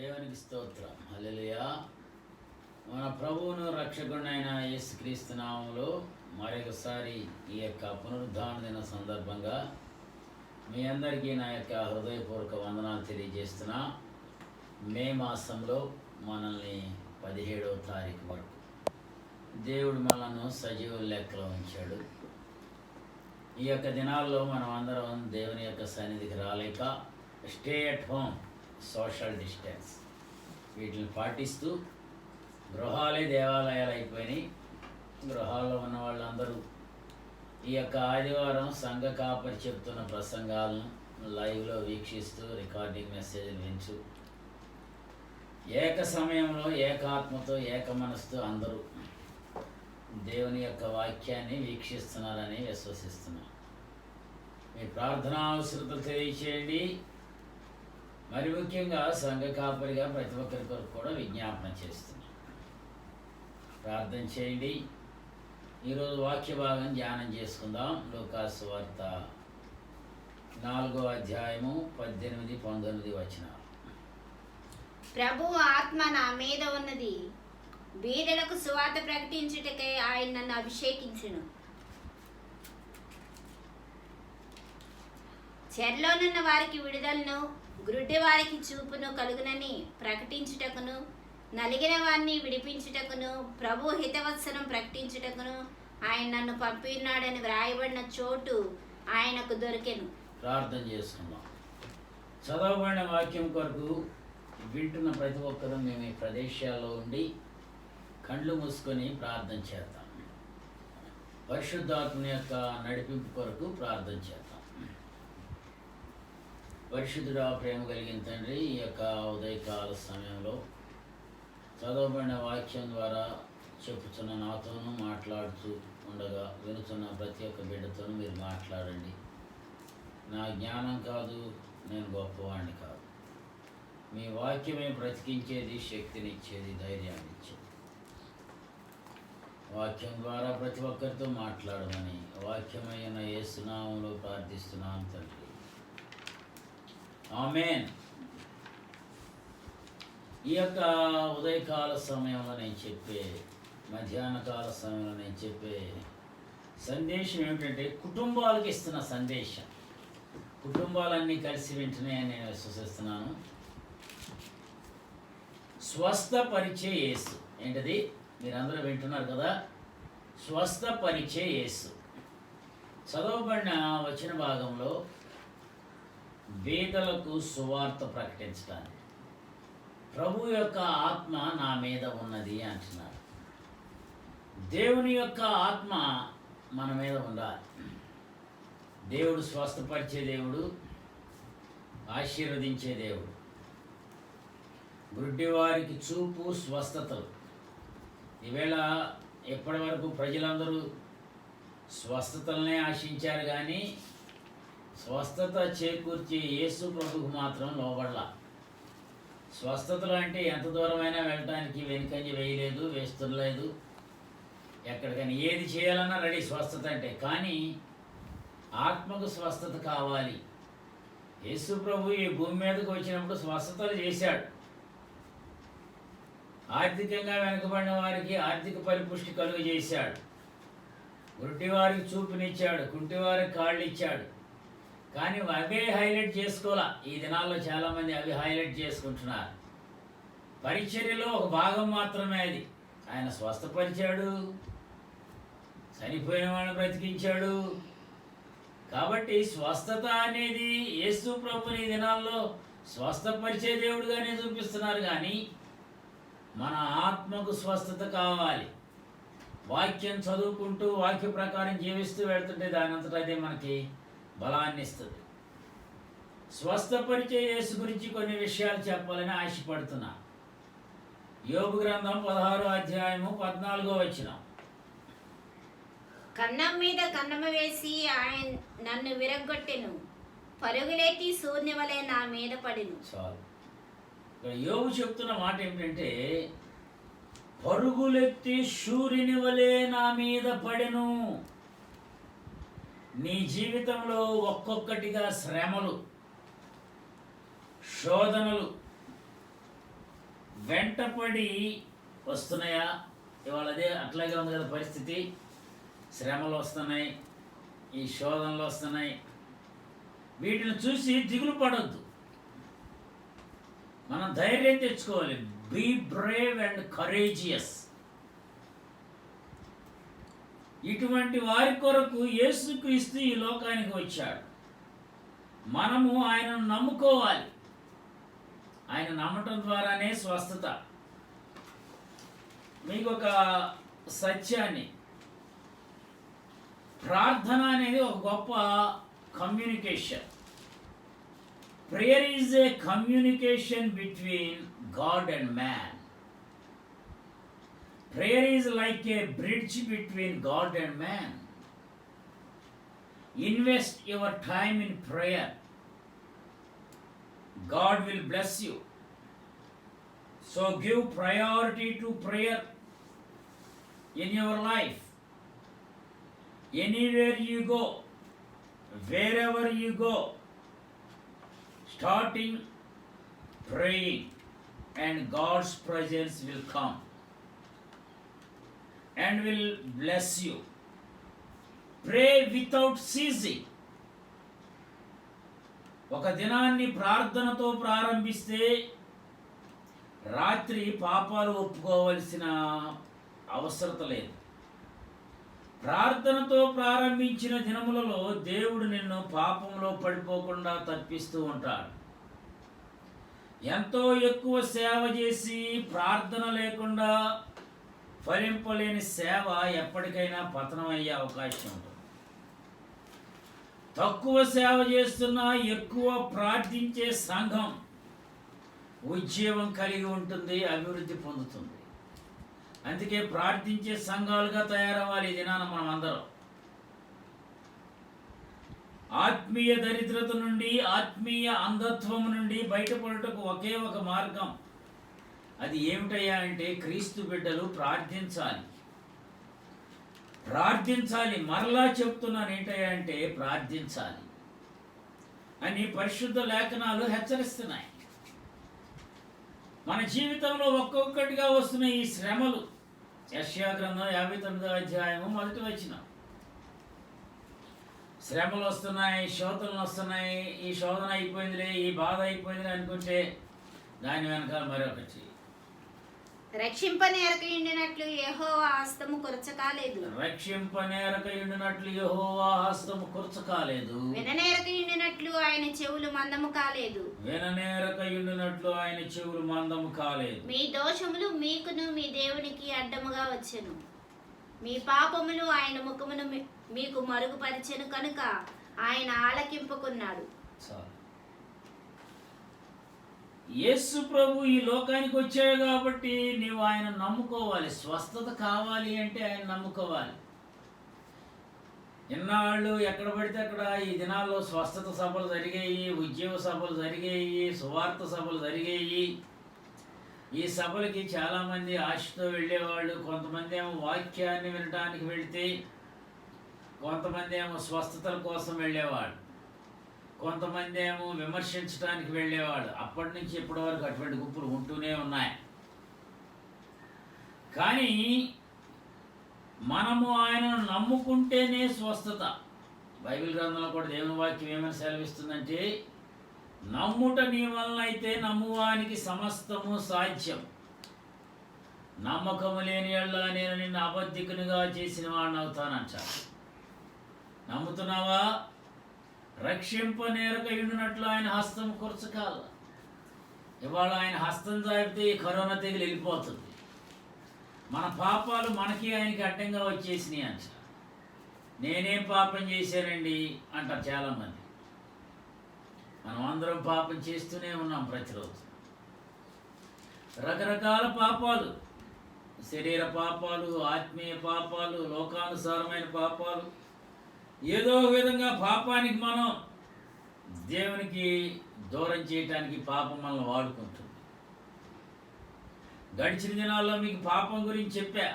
దేవునికి స్తోత్రం. హల్లెలూయా. మన ప్రభువును రక్షకుడైన యేసుక్రీస్తు నామములో మరొకసారి ఈ యొక్క పునరుద్ధాన దిన సందర్భంగా మీ అందరికీ నా యొక్క హృదయపూర్వక వందనాలు తెలియజేస్తున్నా. మే మాసంలో మనల్ని 17వ తారీఖు వరకు దేవుడు మనల్ని సజీవ లెక్కలో ఉంచాడు. ఈ యొక్క దినాల్లో మనం అందరం దేవుని యొక్క సన్నిధికి రాలేక stay at home, social distance వీటిని పాటిస్తూ గృహాలే దేవాలయాలు అయిపోయినాయి. గృహాల్లో ఉన్న వాళ్ళందరూ ఈ యొక్క ఆదివారం సంఘ కాపరి చెప్తున్న ప్రసంగాలను లైవ్లో వీక్షిస్తూ రికార్డింగ్ మెసేజ్లు వింటూ ఏక సమయంలో ఏకాత్మతో ఏక మనసుతో అందరూ దేవుని యొక్క వాక్యాన్ని వీక్షిస్తున్నారని విశ్వసిస్తున్నాను. మీ ప్రార్థనా అవసరతలు తెలియచేయండి. మరి ముఖ్యంగా సంఘ కాపరిగా ప్రతి ఒక్కరి కొరకు కూడా విజ్ఞాపన చేస్తున్నాను. ప్రార్థన చేయండి. ఈరోజు వాక్య భాగం ధ్యానం చేసుకుందాం. లూకాసు వార్త 4వ అధ్యాయము 18-19 వచనాలు. ప్రభువు ఆత్మ నా మీద ఉన్నది, బీదలకు సువార్త ప్రకటించుటకై ఆయన నన్ను అభిషేకించును. చెరలోనున్న వారికి విడుదలను, గ్రుడ్డి వారికి చూపును కలుగునని ప్రకటించుటకును, నలిగిన వారిని విడిపించుటకును, ప్రభు హితవత్సరం ప్రకటించుటకును ఆయన నన్ను పంపినాడని వ్రాయబడిన చోటు ఆయనకు దొరికెను. ప్రార్థన చేసుకుందాం. చదవబడిన వాక్యం కొరకు వింటున్న ప్రతి ఒక్కరూ మేము ఈ ప్రదేశాల్లో ఉండి కళ్ళు మూసుకొని ప్రార్థన చేద్దాం. పరిశుద్ధాత్మ యొక్క నడిపింపు కొరకు ప్రార్థన చేద్దాం. పరిశుద్ధుడా, ప్రేమ కలిగిన తండ్రి, ఈ యొక్క ఉదయకాల సమయంలో చదవబడిన వాక్యం ద్వారా చెప్పుతున్న నాతోనూ మాట్లాడుతూ ఉండగా వినుతున్న ప్రతి ఒక్క బిడ్డతోనూ మీరు మాట్లాడండి. నా జ్ఞానం కాదు, నేను గొప్పవాడిని కాదు. మీ వాక్యమే బ్రతికించేది, శక్తినిచ్చేది, ధైర్యాన్ని ఇచ్చేది. వాక్యం ద్వారా ప్రతి ఒక్కరితో మాట్లాడమని వాక్యమైన యేసు నామములో ప్రార్థిస్తున్నాను తండ్రి, ఆమేన్. ఈ యొక్క ఉదయకాల సమయంలో నేను చెప్పే, మధ్యాహ్న కాల సమయంలో నేను చెప్పే సందేశం ఏమిటంటే కుటుంబాలకు ఇస్తున్న సందేశం. కుటుంబాలన్నీ కలిసి వింటున్నాయని నేను విశ్వసిస్తున్నాను. స్వస్థపరిచే యేసు. ఏంటది? మీరందరూ వింటున్నారు కదా. స్వస్థపరిచే యేసు. చదవబడిన వచన భాగంలో బీదలకు సువార్త ప్రకటించడానికి ప్రభు యొక్క ఆత్మ నా మీద ఉన్నది అంటున్నారు. దేవుని యొక్క ఆత్మ మన మీద ఉండాలి. దేవుడు స్వస్థపరిచే దేవుడు, ఆశీర్వదించే దేవుడు. గుడ్డి వారికి చూపు, స్వస్థతలు. ఈవేళ ఎప్పటి వరకు ప్రజలందరూ స్వస్థతలనే ఆశించారు, కానీ స్వస్థత చేకూర్చే యేసు ప్రభుకు మాత్రం లోబడలా. స్వస్థతలు అంటే ఎంత దూరమైనా వెళ్ళటానికి వెనుకంజ వేయలేదు, వేస్తుండలేదు. ఎక్కడికైనా ఏది చేయాలన్నా రెడీ స్వస్థత అంటే. కానీ ఆత్మకు స్వస్థత కావాలి. యేసు ప్రభు ఈ భూమి మీదకు వచ్చినప్పుడు స్వస్థతలు చేశాడు. ఆర్థికంగా వెనుకబడిన వారికి ఆర్థిక పరిపుష్టి కలుగు చేశాడు. గుడ్డి వారికి చూపునిచ్చాడు, కుంటి వారికి కాళ్ళు ఇచ్చాడు. కానీ అవే హైలైట్ చేసుకోవాలా. ఈ దినాల్లో చాలామంది అవి హైలైట్ చేసుకుంటున్నారు. పరిచర్యలో ఒక భాగం మాత్రమే అది. ఆయన స్వస్థపరిచాడు, చనిపోయిన వాళ్ళని బ్రతికించాడు. కాబట్టి స్వస్థత అనేది యేసు ప్రభుని ఈ దినాల్లో స్వస్థపరిచే దేవుడుగానే చూపిస్తున్నారు. కానీ మన ఆత్మకు స్వస్థత కావాలి. వాక్యం చదువుకుంటూ వాక్య ప్రకారం జీవిస్తూ వెళ్తుంటే దానంతటా అదే మనకి బలాన్ని ఇస్తుంది. స్వస్థపరిచే యేసు గురించి కొన్ని విషయాలు చెప్పాలని ఆశపడుతున్నా. యోబు గ్రంథం 16వ అధ్యాయము 14వ వచనం. కన్నం మీద కన్నము వేసి ఆయన నన్ను విరగ్గొట్టెను, పరుగులెత్తి సూర్యుని వలె నా మీద పడెను. చాలు. ఇక్కడ యోబు చెప్తున్న మాట ఏమిటంటే, పరుగులెత్తి సూర్యుని వలె నా మీద పడెను. నీ జీవితంలో ఒక్కొక్కటిగా శ్రమలు, శోధనలు, వెంటపడి వస్తున్నాయా? ఇవాళ అదే అట్లాగే ఉంది కదా పరిస్థితి. శ్రమలు వస్తున్నాయి, ఈ శోధనలు వస్తున్నాయి. వీటిని చూసి దిగులు పడొద్దు. మనం ధైర్యం తెచ్చుకోవాలి. Be brave and courageous. ఇటువంటి వారి కొరకు యేసుక్రీస్తు ఈ లోకానికి వచ్చాడు. మనము ఆయనను నమ్ముకోవాలి. ఆయన నమ్మటం ద్వారానే స్వస్థత. మీకు ఒక సత్యాన్ని, ప్రార్థన అనేది ఒక గొప్ప communication. Prayer is a communication between God and man. Prayer is like a bridge between God and man. Invest your time in prayer. God will bless you. So give priority to prayer in your life. Anywhere you go, wherever you go, starting praying and God's presence will come and will bless you. Pray without ceasing. ఒక దినాన్ని ప్రార్థనతో ప్రారంభిస్తే రాత్రి పాపాలు ఒప్పుకోవలసిన అవసరత లేదు. ప్రార్థనతో ప్రారంభించిన దినములలో దేవుడు నిన్ను పాపంలో పడిపోకుండా తప్పిస్తూ ఉంటాడు. ఎంతో ఎక్కువ సేవ చేసి ప్రార్థన లేకుండా ఫలింపలేని సేవ ఎప్పటికైనా పతనం అయ్యే అవకాశం ఉంటుంది. తక్కువ సేవ చేస్తున్నా ఎక్కువ ప్రార్థించే సంఘం ఉద్యోగం కలిగి ఉంటుంది, అభివృద్ధి పొందుతుంది. అందుకే ప్రార్థించే సంఘాలుగా తయారవ్వాలి ఈ దినాన మనం అందరం. ఆత్మీయ దరిద్రత నుండి, ఆత్మీయ అంధత్వం నుండి బయటపడటకు ఒకే ఒక మార్గం. అది ఏమిటయ్యా అంటే క్రీస్తు బిడ్డలు ప్రార్థించాలి. ప్రార్థించాలి. మరలా చెప్తున్నాను ఏంటయ్యా అంటే ప్రార్థించాలి అని పరిశుద్ధ లేఖనాలు హెచ్చరిస్తున్నాయి. మన జీవితంలో ఒక్కొక్కటిగా వస్తున్న ఈ శ్రమలు, యెషయా గ్రంథం 59వ అధ్యాయము 1వ వచనం. శ్రమలు వస్తున్నాయి, శోధనలు వస్తున్నాయి. ఈ శోధన అయిపోయిందిలే, ఈ బాధ అయిపోయిందిలే అనుకుంటే దాని వెనకాల మరొకటి. రక్షింపనేరకయుండినట్లు యెహోవా హస్తము కొరచకాలేదు. రక్షింపనేరకయుండినట్లు యెహోవా హస్తము కొరచకాలేదు. విననేరకయుండినట్లు ఆయన చెవులు మందము కాలేదు. విననేరకయుండినట్లు ఆయన చెవులు మందము కాలేదు. మీ దోషములు మీకును మీ దేవునికి అడ్డముగా వచ్చెను. మీ పాపములు ఆయన ముఖమును మీకు మరుగుపరిచెను కనుక ఆయన ఆలకింపుకున్నాడు. యేసు ప్రభు ఈ లోకానికి వచ్చాడు కాబట్టి నీవు ఆయన నమ్ముకోవాలి. స్వస్థత కావాలి అంటే ఆయన నమ్ముకోవాలి. ఇన్నాళ్ళు ఎక్కడ పడితే అక్కడ ఈ దినాల్లో స్వస్థత సభలు జరిగాయి, ఉద్యోగ సభలు జరిగాయి, సువార్త సభలు జరిగాయి. ఈ సభలకి చాలామంది ఆశతో వెళ్ళేవాళ్ళు. కొంతమంది ఏమో వాక్యాన్ని వినడానికి వెళితే, కొంతమంది ఏమో స్వస్థతల కోసం వెళ్ళేవాళ్ళు, కొంతమంది ఏమో విమర్శించడానికి వెళ్ళేవాళ్ళు. అప్పటి నుంచి ఇప్పటి వరకు అటువంటి గుంపులు ఉంటూనే ఉన్నాయి. కానీ మనము ఆయనను నమ్ముకుంటేనే స్వస్థత. బైబిల్ గ్రంథంలో కూడా దేవుని వాక్యం ఏమని సెలవిస్తుందంటే, నమ్ముట నీ వలన అయితే నమ్మువానికి సమస్తము సాధ్యం. నమ్మకము లేని యెడల నేను నిన్ను అబద్ధికునిగా చేసిన వాడిని అవుతానంటాడు. నమ్ముతున్నావా? రక్షింపనేరకయుండినట్లు ఆయన హస్తం కొరచకాల. ఇవాళ ఆయన హస్తం చాపితే ఈ కరోనా తెగులు వెళ్ళిపోతుంది. మన పాపాలు మనకి ఆయనకి అడ్డంగా వచ్చేసినాయి అంట. నేనేం పాపం చేశానండి అంటారు చాలామంది. మనం అందరం పాపం చేస్తూనే ఉన్నాం ప్రతిరోజు. రకరకాల పాపాలు, శరీర పాపాలు, ఆత్మీయ పాపాలు, లోకానుసారమైన పాపాలు. ఏదో విధంగా పాపానికి మనం దేవునికి దూరం చేయటానికి పాపం మనల్ని వాడుకుంటుంది. గడిచిన దినాల్లో మీకు పాపం గురించి చెప్పా.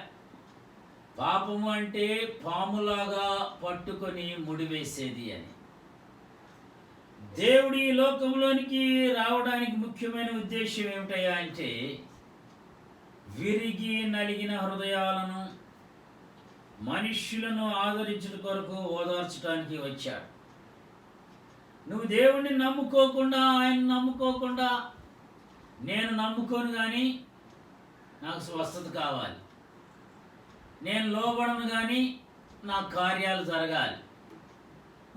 పాపము అంటే పాములాగా పట్టుకొని ముడివేసేది అని. దేవుడి లోకంలోనికి రావడానికి ముఖ్యమైన ఉద్దేశం ఏమిటయ్యా అంటే విరిగి నలిగిన హృదయాలను మనుష్యులను ఆదరించుట కొరకు ఓదార్చడానికి వచ్చాడు. నువ్వు దేవుణ్ణి నమ్ముకోకుండా, ఆయన నమ్ముకోకుండా, నేను నమ్ముకోను కానీ నాకు స్వస్థత కావాలి, నేను లోబడను కానీ నా కార్యాలు జరగాలి.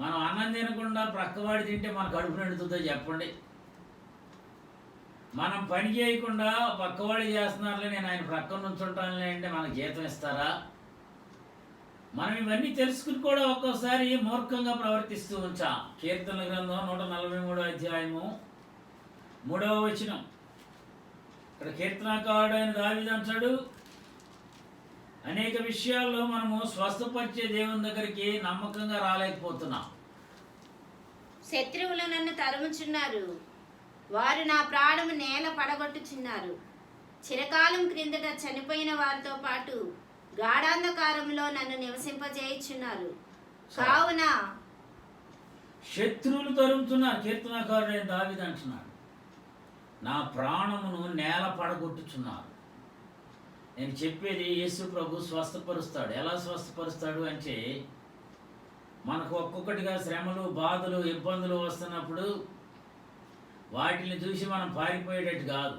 మనం అన్నం తినకుండా ప్రక్కవాడి తింటే మన కడుపు నిండుతుందో చెప్పండి? మనం పని చేయకుండా పక్కవాడి చేస్తున్నారులే, నేను ఆయన ప్రక్కన ఉంచుంటానులే అంటే మనకు జీతం ఇస్తారా? మనం ఇవన్నీ తెలుసుకుని కూడా ఒక్కోసారి మూర్ఖంగా ప్రవర్తిస్తూ ఉంచాం. కీర్తనల గ్రంథం 143 అధ్యాయము 3వ వచనం. ఇక్కడ కీర్తనకారుడు అయిన దావీదు అంటాడు, అనేక విషయాల్లో మనము స్వస్థపరిచే దేవుని దగ్గరికి నమ్మకంగా రాలేకపోతున్నాం. శత్రువులు నన్ను తరుముచున్నారు, వారు నా ప్రాణము నేల పడగొట్టుచున్నారు. చిరకాలం క్రిందట చనిపోయిన వారితో పాటు గాఢాంధకారంలో నన్ను నివసింపజేయుచున్నారు. కావున శత్రువులు తరుముతున్నారు. కీర్తనకారుడైన దావీదు అంటున్నాడు, నా ప్రాణమును నేల పడగొట్టుచున్నారు. నేను చెప్పేది, యేసు ప్రభు స్వస్థపరుస్తాడు. ఎలా స్వస్థపరుస్తాడు అంటే, మనకు ఒక్కొక్కటిగా శ్రమలు, బాధలు, ఇబ్బందులు వస్తున్నప్పుడు వాటిని చూసి మనం పారిపోయేటట్టు కాదు,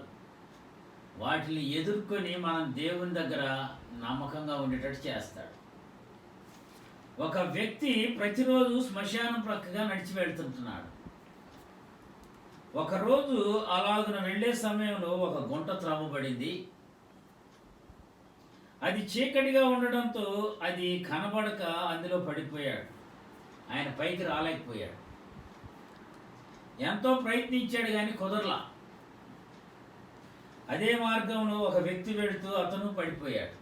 వాటిని ఎదుర్కొని మనం దేవుని దగ్గర నమ్మకంగా ఉండేటట్టు చేస్తాడు. ఒక వ్యక్తి ప్రతిరోజు శ్మశానం ప్రక్కగా నడిచి వెళ్తుంటున్నాడు. ఒకరోజు అలాగున వెళ్ళే సమయంలో ఒక గుంట త్రవ్వబడింది. అది చీకటిగా ఉండడంతో అది కనబడక అందులో పడిపోయాడు. ఆయన పైకి రాలేకపోయాడు. ఎంతో ప్రయత్నించాడు కానీ కుదరలా. అదే మార్గంలో ఒక వ్యక్తి వెళుతూ అతను పడిపోయాడు.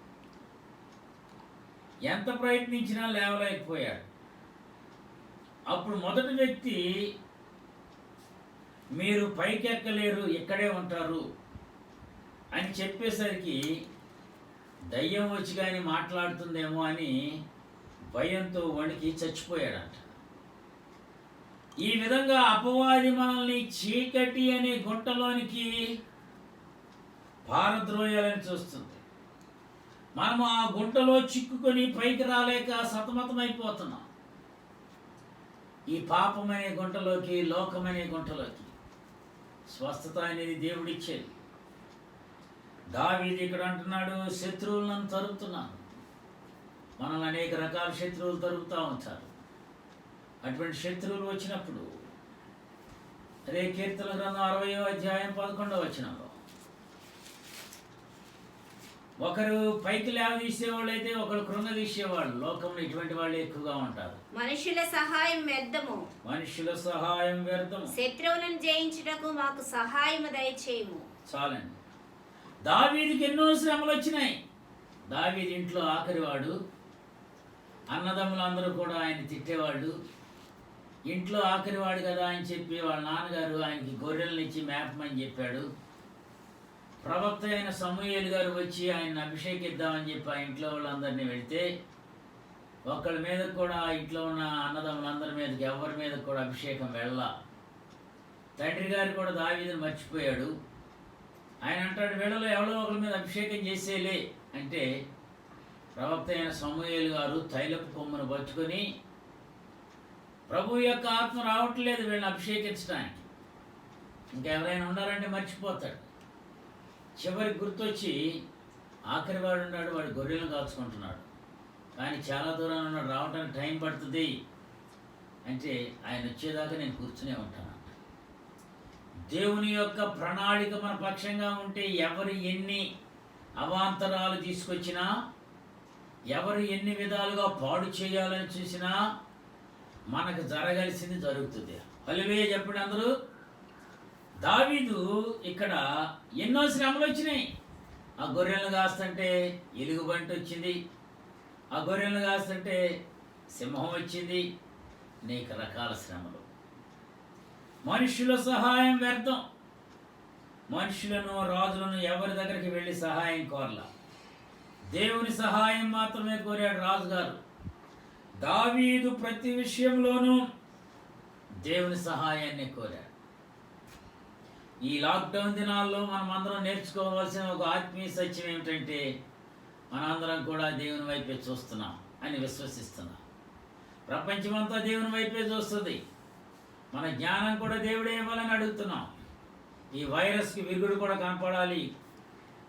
ఎంత ప్రయత్నించినా లేవలేకపోయాడు. అప్పుడు మొదటి వ్యక్తి, మీరు పైకి ఎక్కలేరు, ఇక్కడే ఉంటారు అని చెప్పేసరికి దయ్యం వచ్చి కానీ మాట్లాడుతుందేమో అని భయంతో వణికి చచ్చిపోయాడంట. ఈ విధంగా అపవాది మనల్ని చీకటి అనే గుంటలోనికి పారద్రోయాలని చూస్తుంది. మనము ఆ గుంటలో చిక్కుకొని పైకి రాలేక సతమతమైపోతున్నాం. ఈ పాపమనే గుంటలోకి, లోకమనే గుంటలోకి స్వస్థత అనేది దేవుడిచ్చేది. దావీదు ఇక్కడ అంటున్నాడు, శత్రువులను తరుముతున్నాను. మనల్ని అనేక రకాల శత్రువులు తరుగుతూ ఉంటారు. అటువంటి శత్రువులు వచ్చినప్పుడు, అదే కీర్తన గ్రంథం 60వ అధ్యాయం 11వ వచనంలో, ఒకరు పైకి లేవదీసేవాళ్ళు అయితే ఒకరు కృంగదీసేవాళ్ళు. లోకంలో ఇటువంటి వాళ్ళు ఎక్కువగా ఉంటారు. మనుషుల సహాయం వ్యర్థము, మనుషుల సహాయం వ్యర్థము. శత్రువులను జయించుటకు మాకు సహాయము దయచేయము. చాలండి. దావీదుకి ఎన్నో శ్రమలు వచ్చినాయి. దావీదు ఇంట్లో ఆఖరివాడు. అన్నదమ్ములు అందరూ కూడా ఆయన తిట్టేవాళ్ళు. ఇంట్లో ఆఖరివాడు కదా అని చెప్పి వాళ్ళ నాన్నగారు ఆయనకి గొర్రెలను ఇచ్చి మేపమని చెప్పాడు. ప్రవక్త అయిన సమూయేలు గారు వచ్చి ఆయన అభిషేకిద్దామని చెప్పి ఆ ఇంట్లో వాళ్ళందరినీ వెళితే ఒక్కళ్ళ మీద కూడా, ఇంట్లో ఉన్న అన్నదమ్ములందరి మీదకి ఎవరి మీద కూడా అభిషేకం వెళ్ళా. తండ్రి గారు కూడా దావీదుని మర్చిపోయాడు. ఆయన అంటాడు, వీళ్ళలో ఎవరో ఒకరి మీద అభిషేకం చేసేలే అంటే, ప్రవక్త అయిన సమూయేలు గారు తైలపు కొమ్మును పట్టుకొని, ప్రభు యొక్క ఆత్మ రావట్లేదు వీళ్ళని అభిషేకించడానికి, ఇంకెవరైనా ఉన్నారంటే మర్చిపోతాడు. చివరికి గుర్తొచ్చి, ఆఖరి వాడు ఉన్నాడు, వాడు గొర్రెలను కాచుకుంటున్నాడు, కానీ చాలా దూరాన్ని ఉన్నాడు, రావడానికి టైం పడుతుంది అంటే, ఆయన వచ్చేదాకా నేను కూర్చునే ఉంటాను. దేవుని యొక్క ప్రణాళిక మన పక్షంగా ఉంటే ఎవరు ఎన్ని అవాంతరాలు తీసుకొచ్చినా, ఎవరు ఎన్ని విధాలుగా పాడు చేయాలని చూసినా మనకు జరగాల్సింది జరుగుతుంది. హల్లెలూయా చెప్పండి అందరూ. దావీదు ఇక్కడ ఎన్నో శ్రమలు వచ్చినాయి. ఆ గొర్రెలను కాస్తుంటే ఎలుగుబంటి వచ్చింది, ఆ గొర్రెలను కాస్తుంటే సింహం వచ్చింది, అనేక రకాల శ్రమలు. మనుషుల సహాయం వ్యర్థం. మనుషులను, రాజులను ఎవరి దగ్గరికి వెళ్ళి సహాయం కోరలా, దేవుని సహాయం మాత్రమే కోరాడు రాజుగారు. దావీదు ప్రతి విషయంలోనూ దేవుని సహాయాన్ని కోరాడు. ఈ లాక్డౌన్ దినాల్లో మనం అందరం నేర్చుకోవాల్సిన ఒక ఆత్మీయ సత్యం ఏమిటంటే మనందరం కూడా దేవుని వైపే చూస్తున్నాం అని విశ్వసిస్తున్నాం. ప్రపంచమంతా దేవుని వైపే చూస్తుంది. మన జ్ఞానం కూడా దేవుడే ఇవ్వాలని అడుగుతున్నాం. ఈ వైరస్కి విరుగుడు కూడా కనపడాలి,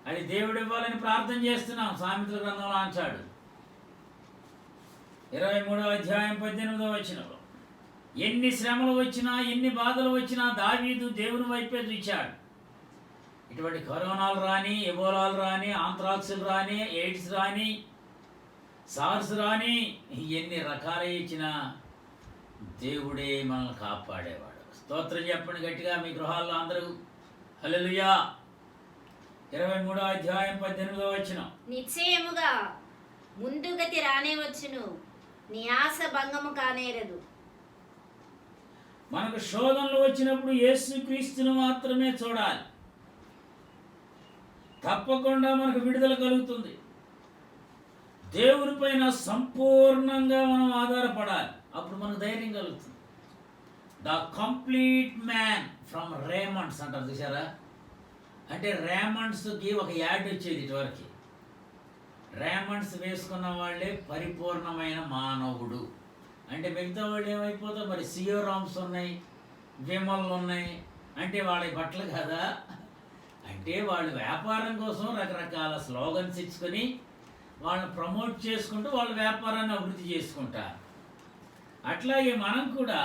అది దేవుడు ఇవ్వాలని ప్రార్థన చేస్తున్నాం. సామెతల గ్రంథంలో అంటాడు 23వ అధ్యాయం 18వ వచనంలో, ఎన్ని శ్రమలు వచ్చినా ఎన్ని బాధలు వచ్చినా దావీదు దేవుని వైపే చూచాడు. ఇటువంటి కరోనాలు రాని, ఎబోలాలు రాని, ఆంథ్రాక్స్లు రాని, ఎయిడ్స్ రాని, సార్స్ రాని, ఎన్ని రకాలు ఇచ్చినా దేవుడే మనల్ని కాపాడేవాడు. స్తోత్రం చెప్పండి గట్టిగా మీ గృహాల్లో అందరూ. హల్లెలూయా. 23వ అధ్యాయం 18వ వచనం, నిశ్చయముగా ముందుగతి రానే వచ్చును, నీ ఆశ భంగము కానేరదు. మనకు శోధనలు వచ్చినప్పుడు యేసుక్రీస్తును మాత్రమే చూడాలి. తప్పకుండా మనకు విడుదల కలుగుతుంది. దేవుని పైన సంపూర్ణంగా మనం ఆధారపడాలి. అప్పుడు మనకు ధైర్యం కలుగుతుంది. The complete man from Raymond's అంటారు చూసారా. అంటే రేమండ్స్కి ఒక యాడ్ వచ్చేది ఇటువరకు. రేమండ్స్ వేసుకున్న వాళ్ళే పరిపూర్ణమైన మానవుడు. అంటే మిగతా వాళ్ళు ఏమైపోతారు మరి? సియోరామ్స్ ఉన్నాయి, విమల్లు ఉన్నాయి, అంటే వాళ్ళ బట్టలు కదా. అంటే వాళ్ళు వ్యాపారం కోసం రకరకాల స్లోగన్స్ ఇచ్చుకొని వాళ్ళని ప్రమోట్ చేసుకుంటూ వాళ్ళ వ్యాపారాన్ని అభివృద్ధి చేసుకుంటారు. అట్లాగే మనం కూడా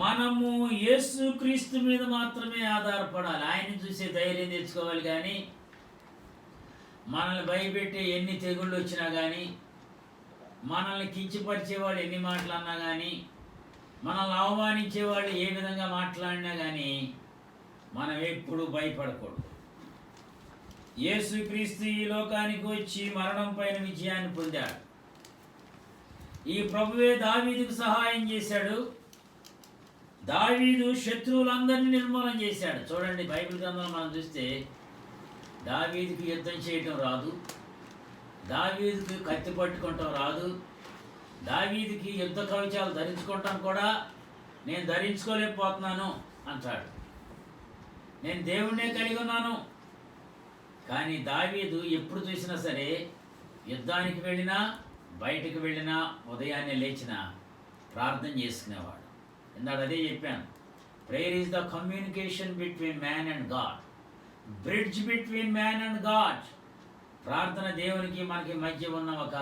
మనము యేసుక్రీస్తు మీద మాత్రమే ఆధారపడాలి. ఆయన్ని చూసే ధైర్యం తెచ్చుకోవాలి. కానీ మనల్ని భయపెట్టే ఎన్ని తెగుళ్ళు వచ్చినా కానీ, మనల్ని కించపరిచేవాడు ఎన్ని మాటలు అన్నా కానీ, మనల్ని అవమానించేవాడు ఏ విధంగా మాట్లాడినా కానీ మనం ఎప్పుడు భయపడకూడదు. యేసుక్రీస్తు ఈ లోకానికి వచ్చి మరణం పైన విజయాన్ని పొందాడు. ఈ ప్రభువే దావీదుకు సహాయం చేశాడు. దావీదు శత్రువులందరినీ నిర్మూలన చేశాడు. చూడండి బైబిల్ గ్రంథంలో మనం చూస్తే దావీదుకి యుద్ధం చేయటం రాదు, దావీదుకి కత్తి పట్టుకోవటం రాదు, దావీదుకి యుద్ధ కవచాలు ధరించుకోవటం కూడా నేను ధరించుకోలేకపోతున్నాను అంటాడు. నేను దేవుణ్ణే కలిగి ఉన్నాను. కానీ దావీదు ఎప్పుడు చూసినా సరే యుద్ధానికి వెళ్ళినా బయటకు వెళ్ళినా ఉదయాన్నే లేచినా ప్రార్థన చేసుకునేవాడు. ఇందాక అదే చెప్పాను, prayer is the communication between man and God, bridge between man and God. ప్రార్థన దేవునికి మనకి మధ్య ఉన్న ఒక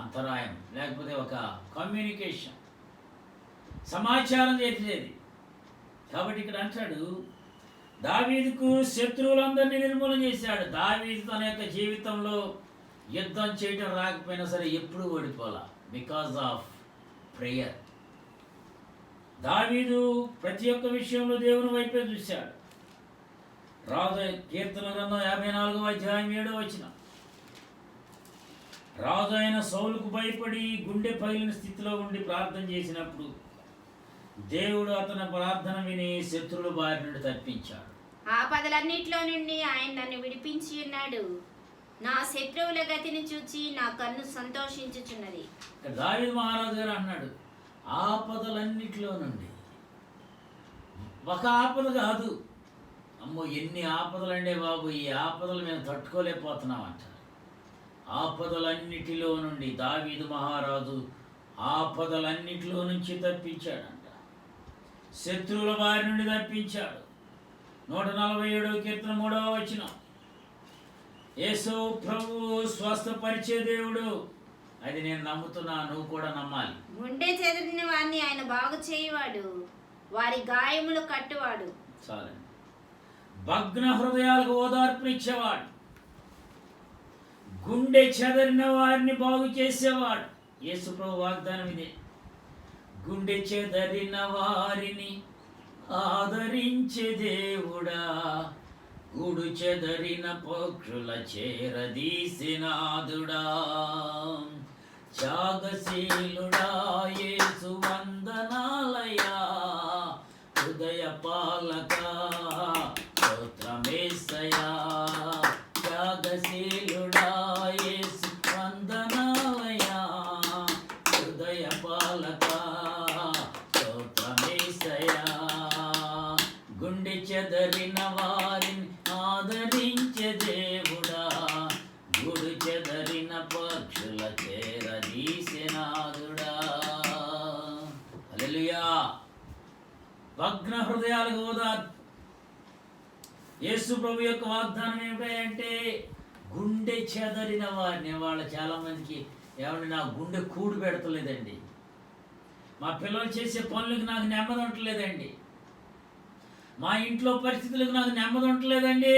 అంతరాయం, లేకపోతే ఒక కమ్యూనికేషన్, సమాచారం చేసేది. కాబట్టి ఇక్కడ అంటాడు దావీదుకు శత్రువులందరినీ నిర్మూలన చేశాడు. దావీదు తన యొక్క జీవితంలో యుద్ధం చేయడం రాకపోయినా సరే ఎప్పుడూ ఓడిపోలా, బికాజ్ ఆఫ్ ప్రేయర్. దావీదు ప్రతి ఒక్క విషయంలో దేవుని వైపే చూశాడు. రాజు కీర్తన గ్రంథం 54వ అధ్యాయం 7వ వచనం, రాజు అయిన సౌలుకు భయపడి గుండె పగిలిన స్థితిలో ఉండి ప్రార్థన చేసినప్పుడు దేవుడు అతని ప్రార్థన విని శత్రువుల బారి నుండి తప్పించాడు. ఆపదలన్నిటిలో నుండి ఆయన నన్ను విడిపించి ఉన్నాడు. నా శత్రువుల గతిని చూచి నా కన్ను సంతోషించుచున్నది. దావీదు మహారాజు గారు అన్నాడు, ఆపదలన్నిటిలో నుండి. ఒక ఆపద కాదు, అమ్మో ఎన్ని ఆపదలండే బాబు, ఈ ఆపదలు మేము తట్టుకోలేకపోతున్నాం అంటారు. ఆపదలన్నిటిలో నుండి దావీదు మహారాజు ఆపదలన్నిటిలో నుంచి తప్పించాడంట. శత్రువుల బారి నుండి తప్పించాడు. 147వ కీర్తన 3వ వచనం, యేసు ప్రభువు స్వస్థపరిచే దేవుడు. అది నేను నమ్ముతున్నా, నువ్వు కూడా నమ్మాలి. గుండె చెదిరిన వారిని ఆయన బాగు చేయువాడు, వారి గాయములు కట్టువాడు. చాలండి. భగ్న హృదయాలకు ఓదార్పునిచ్చేవాడు, గుండె చెదరిన వారిని బాగు చేసేవాడు. యేసు ప్రభు వాగ్దానం ఇదే. గుండె చెదరిన వారిని ఆదరించే దేవుడా, గూడు చెదరిన పక్షుల చేరదీసినాదుడా, త్యాగశీలుడా యేసు వందనాలయా, హృదయ పాలక స్తోత్రమేసయా, త్యాగశీలుడా యేసు వందనాలయా, హృదయ పాలక స్తోత్రమేసయా. గుండె చెద యేసు ప్రభు యొక్క వాగ్దానం ఏమిటంటే గుండె చెదరిన వారిని. వాళ్ళ చాలామందికి ఏమంటే నా గుండె కూడు పెడతలేదండి, మా పిల్లలు చేసే పనులకు నాకు నెమ్మది ఉండలేదండి, మా ఇంట్లో పరిస్థితులకు నాకు నెమ్మది ఉండలేదండి.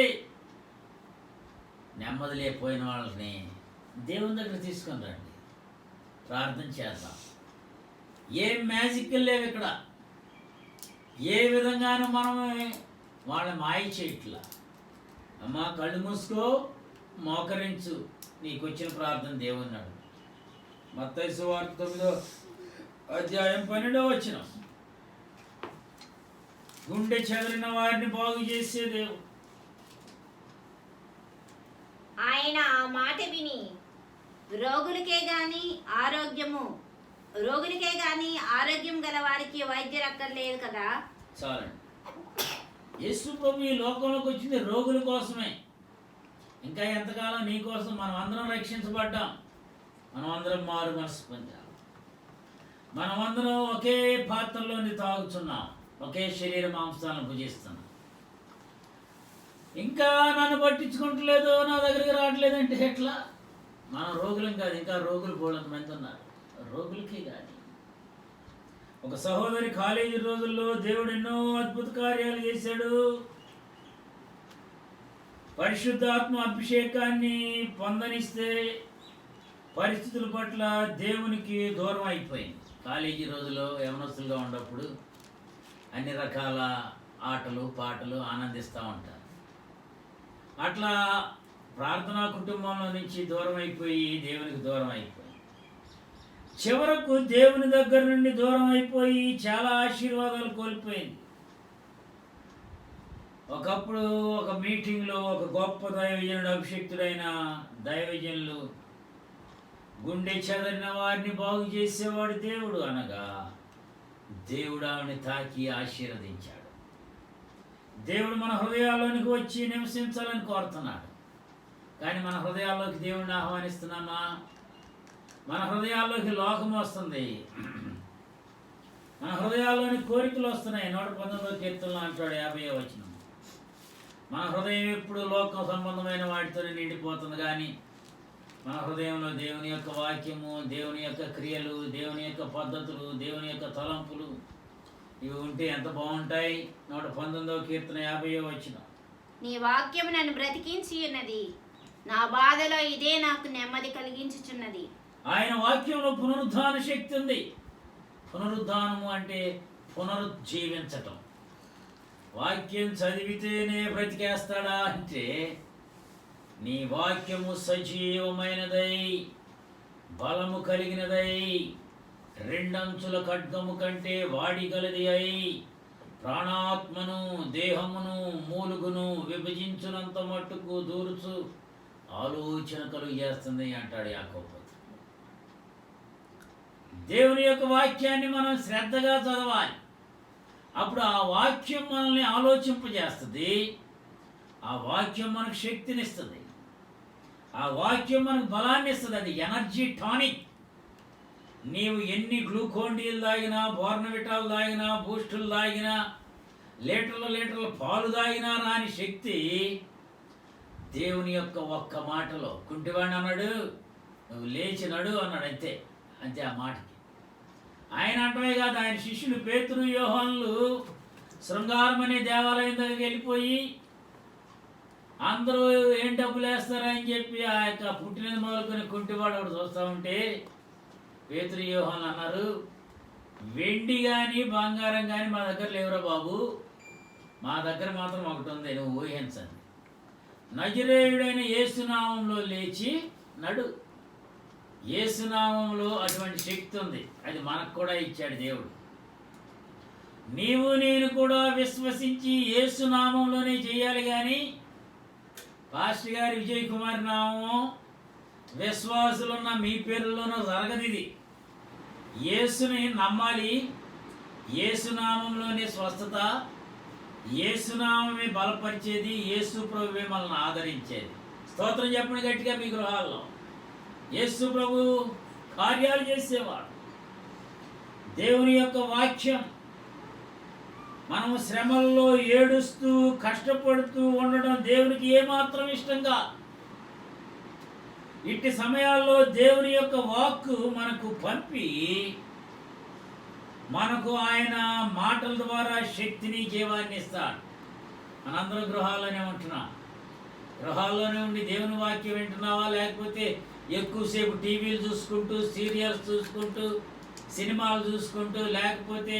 నెమ్మది లేకపోయిన వాళ్ళని దేవుని దగ్గర తీసుకొని రండి, ప్రార్థన చేద్దాం. ఏం మ్యాజిక్ లేవు ఇక్కడ, ఏ విధంగానూ మనం వాళ్ళని మాయ చేయట్లా. అమ్మా కళ్ళు మూసుకో, మోకరించు, నీకు వచ్చిన ప్రార్థన దేవున్నాడు. మత్తయి సువార్త 9వ అధ్యాయం 12వ వచనం. గుండె చెదరిన వారిని బాగు చేసే దేవుడు. ఆయన ఆ మాట విని రోగులకే గాని ఆరోగ్యం గల వారికి వైద్యులు అక్కర్లేదు కదా. చాలండి. యేసు ప్రభు ఈ లోకంలోకి వచ్చింది రోగుల కోసమే. ఇంకా ఎంతకాలం నీ కోసం? మనం అందరం రక్షించబడ్డాం, మనం అందరం మారు మనసు పొందాం, మనం అందరం ఒకే పాత్రలోని తాగుతున్నాం, ఒకే శరీర మాంసాలను భుజిస్తున్నాం. ఇంకా నన్ను పట్టించుకుంటలేదు, నా దగ్గరికి రావట్లేదంటే ఎట్లా? మనం రోగులం కాదు, ఇంకా రోగులు బోళ్ళంత మంది ఉన్నారు. రోగులకే కానీ ఒక సహోదరి కాలేజీ రోజుల్లో దేవుడు ఎన్నో అద్భుత కార్యాలు చేశాడు. పరిశుద్ధాత్మ అభిషేకాన్ని పొందనిస్తే పరిస్థితుల పట్ల దేవునికి దూరం అయిపోయింది. కాలేజీ రోజుల్లో యవనస్తులుగా ఉన్నప్పుడు అన్ని రకాల ఆటలు పాటలు ఆనందిస్తూ ఉంటారు. అట్లా ప్రార్థనా కుటుంబంలో నుంచి దూరం అయిపోయి దేవునికి దూరం అయిపోయి చివరకు దేవుని దగ్గర నుండి దూరం అయిపోయి చాలా ఆశీర్వాదాలు కోల్పోయింది. ఒకప్పుడు ఒక మీటింగ్లో ఒక గొప్ప దైవజనుడు, అభిషక్తుడైన దైవజనులు గుండె చెదరిన వారిని బాగు చేసేవాడు దేవుడు అనగా దేవుడు ఆవిడని తాకి ఆశీర్వదించాడు. దేవుడు మన హృదయాల్లోనికి వచ్చి నివసించాలని కోరుతున్నాడు. కానీ మన హృదయాల్లోకి దేవుడిని ఆహ్వానిస్తున్నామా? మన హృదయాల్లోకి లోకం వస్తుంది, మన హృదయాల్లోని కోరికలు వస్తున్నాయి. 119వ కీర్తనలో అంటాడు 50వ వచనం, మన హృదయం ఎప్పుడు లోక సంబంధమైన వాటితోనే నిండిపోతుంది. కానీ మన హృదయంలో దేవుని యొక్క వాక్యము, దేవుని యొక్క క్రియలు, దేవుని యొక్క పద్ధతులు, దేవుని యొక్క తలంపులు ఇవి ఉంటే ఎంత బాగుంటాయి. 119వ కీర్తన 50వ వచనం, నీ వాక్యము నన్ను బ్రతికించి ఉన్నది, నా బాధలో ఇదే నాకు నెమ్మది కలిగించుచున్నది. ఆయన వాక్యంలో పునరుద్ధాన శక్తి ఉంది. పునరుద్ధానము అంటే పునరుజ్జీవించటం. వాక్యం చదివితేనే బ్రతికేస్తాడా అంటే నీ వాక్యము సజీవమైనదై బలము కలిగినదై రెండంచుల ఖడ్గము కంటే వాడిగలది అయి ప్రాణాత్మను దేహమును మూలుగును విభజించునంత మట్టుకు దూరుచు ఆలోచన కలుగు చేస్తుంది అంటాడు యాకోబు. దేవుని యొక్క వాక్యాన్ని మనం శ్రద్ధగా చదవాలి. అప్పుడు ఆ వాక్యం మనల్ని ఆలోచింపజేస్తుంది, ఆ వాక్యం మనకు శక్తినిస్తుంది, ఆ వాక్యం మనకు బలాన్ని ఇస్తుంది. అది ఎనర్జీ టానిక్. నీవు ఎన్ని గ్లూకోండీలు తాగినా, బోర్నవిటాలు తాగినా, బూస్టులు తాగినా, లీటర్ల పాలు తాగినా రాని శక్తి దేవుని యొక్క ఒక్క మాటలో. కుంటివాడిని అన్నాడు, నువ్వు లేచి నడు అన్నాడు, అంతే అంతే ఆ మాటకి. ఆయన అంటమే కాదు, ఆయన శిష్యులు పేతురు యోహానులు శృంగారం అనే దేవాలయం దగ్గరికి వెళ్ళిపోయి అందరూ ఏం డబ్బులు వేస్తారని చెప్పి ఆ యొక్క పుట్టినది మొదలుకొని కుంటివాడు ఒకటి చూస్తూ ఉంటే పేతురు యోహానులు అన్నారు, వెండి కానీ బంగారం కానీ మా దగ్గర లేవురా బాబు, మా దగ్గర మాత్రం ఒకటి ఉంది, నువ్వు ఊహించండి. నజరేయుడైన యేసునామంలో లేచి నడు. యేసునామంలో అటువంటి శక్తి ఉంది, అది మనకు కూడా ఇచ్చాడు దేవుడు. నీవు నేను కూడా విశ్వసించి యేసునామంలోనే చేయాలి. కానీ పాస్టర్ గారి విజయ్ కుమార్ నామం విశ్వాసులున్న మీ పేర్లలోనూ జరగదు. ఇది యేసుని నమ్మాలి, యేసునామంలోనే స్వస్థత, యేసునామమే బలపరిచేది, యేసు ప్రభువే మనల్ని ఆదరించేది. స్తోత్రం చెప్పండి గట్టిగా మీ గృహాల్లో. యేసు ప్రభు కార్యాలు చేసేవాడు. దేవుని యొక్క వాక్యం మనం శ్రమల్లో ఏడుస్తూ కష్టపడుతూ ఉండడం దేవునికి ఏమాత్రం ఇష్టంగా. ఇట్టి సమయాల్లో దేవుని యొక్క వాక్కు మనకు పంపి మనకు ఆయన మాటల ద్వారా శక్తిని జీవాన్ని ఇస్తాడు. మనందరూ గృహాల్లోనే ఉంటున్నాం. గృహాల్లోనే ఉండి దేవుని వాక్యం వింటున్నావా, లేకపోతే ఎక్కువసేపు టీవీలు చూసుకుంటూ, సీరియల్స్ చూసుకుంటూ, సినిమాలు చూసుకుంటూ, లేకపోతే